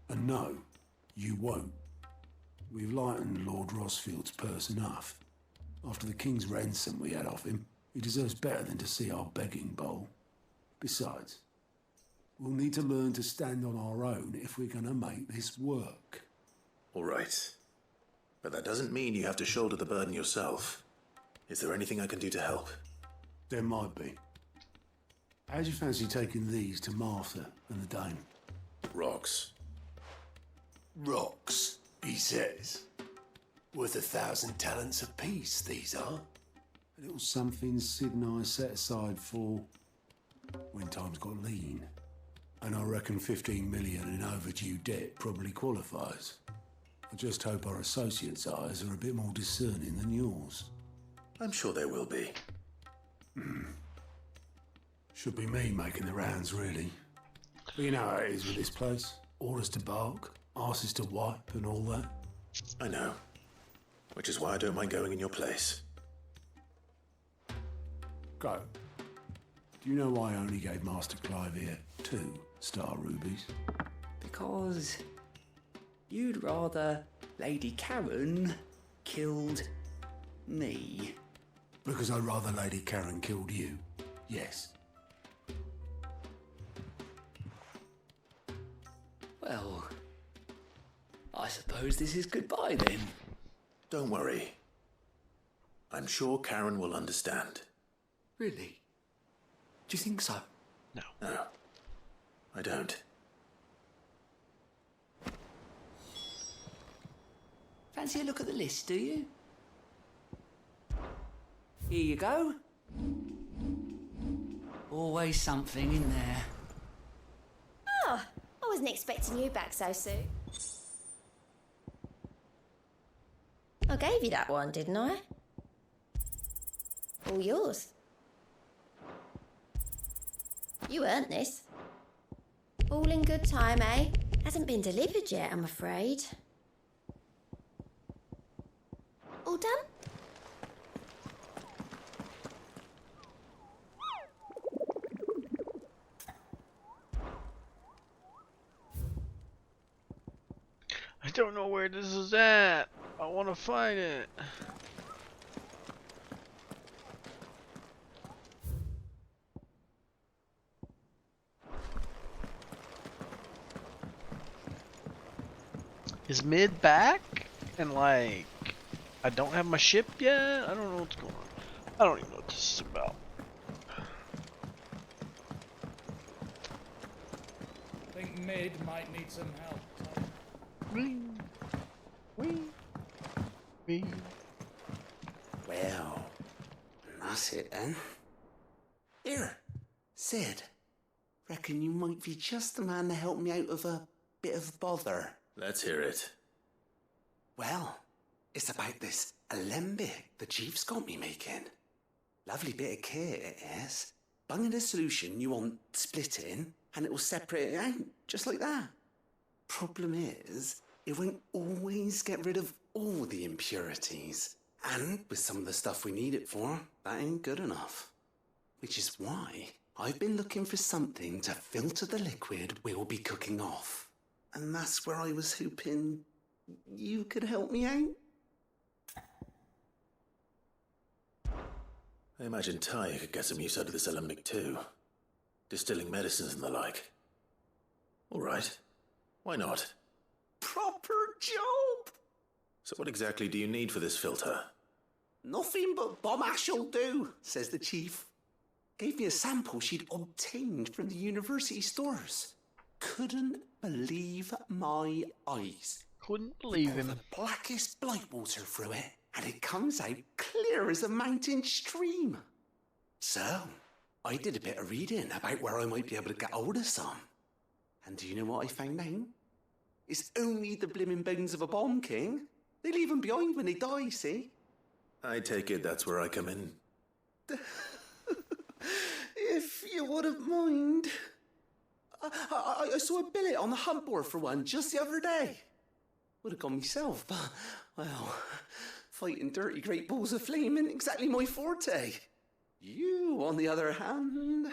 And no, you won't. We've lightened Lord Rosfield's purse enough. After the king's ransom we had off him, he deserves better than to see our begging bowl. Besides, we'll need to learn to stand on our own if we're going to make this work. All right. But that doesn't mean you have to shoulder the burden yourself. Is there anything I can do to help? There might be. How'd you fancy taking these to Martha and the Dame? Rocks. Rocks, he says. Worth 1,000 talents apiece, these are. A little something Sid and I set aside for when times got lean. And I reckon 15 million in overdue debt probably qualifies. I just hope our associates' eyes are a bit more discerning than yours. I'm sure they will be. Should be me making the rounds, really. But you know how it is with this place. Orders to bark, arses to wipe and all that. I know. Which is why I don't mind going in your place. Go. Do you know why I only gave Master Clive here 2 star rubies? Because you'd rather Lady Karen killed me. Because I'd rather Lady Karen killed you. Yes. Well, I suppose this is goodbye then. Don't worry. I'm sure Karen will understand. Really? Do you think so? No, I don't. Fancy a look at the list, do you? Here you go. Always something in there. Oh, I wasn't expecting you back so soon. I gave you that one, didn't I? All yours. You earned this. All in good time, eh? Hasn't been delivered yet, I'm afraid. All done? I don't know where this is at. I want to find it. Is Mid back? And like, I don't have my ship yet? I don't know what's going on. I don't even know what this is about. I think Mid might need some help. Well, that's it then. Here, Sid. Reckon you might be just the man to help me out of a bit of bother. Let's hear it. Well, it's about this alembic the chief's got me making. Lovely bit of kit it is. Bung in a solution you want splitting, and it will separate it out, just like that. Problem is, it won't always get rid of all the impurities. And with some of the stuff we need it for, that ain't good enough. Which is why I've been looking for something to filter the liquid we'll be cooking off. And that's where I was hoping you could help me out. I imagine Ty could get some use out of this alembic too. Distilling medicines and the like. All right. Why not? Proper job! So what exactly do you need for this filter? Nothing but bomb ash'll do, says the chief. Gave me a sample she'd obtained from the university stores. Couldn't believe my eyes. Couldn't believe him. The blackest blight water through it, and it comes out clear as a mountain stream. So, I did a bit of reading about where I might be able to get hold of some. And do you know what I found out? It's only the blimmin' bones of a bomb king. They leave them behind when they die, see? I take it that's where I come in. If you wouldn't mind. I saw a billet on the hunt board for one just the other day. Would have gone myself, but, well, fighting dirty great balls of flame ain't exactly my forte. You, on the other hand...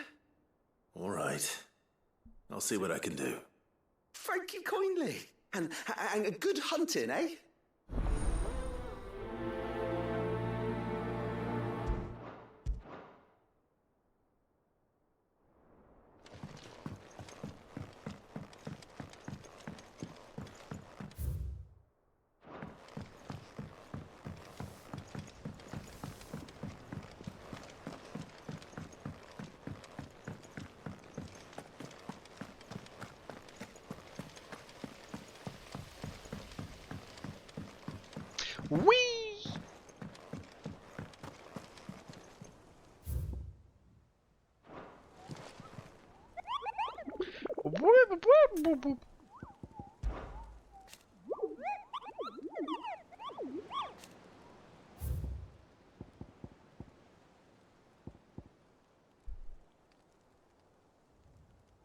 All right. I'll see what I can do. Thank you kindly. And good hunting, eh? Whee!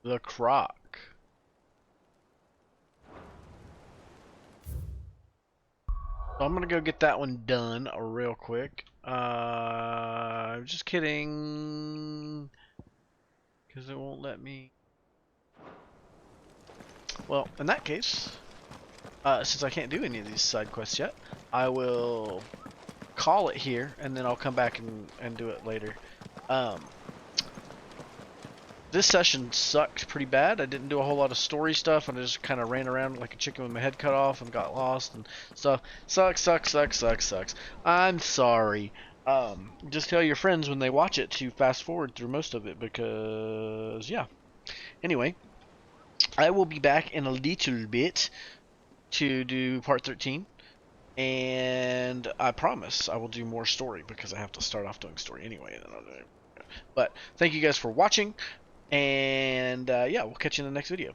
The croc. So I'm gonna go get that one done real quick. Just kidding, because it won't let me. Well, in that case, since I can't do any of these side quests yet, I will call it here, and then I'll come back and do it later. This session sucked pretty bad. I didn't do a whole lot of story stuff, and I just kind of ran around like a chicken with my head cut off and got lost and stuff. Sucks. I'm sorry. Just tell your friends when they watch it to fast forward through most of it, because, yeah. Anyway, I will be back in a little bit to do part 13. And I promise I will do more story, because I have to start off doing story anyway. But thank you guys for watching. And yeah, we'll catch you in the next video.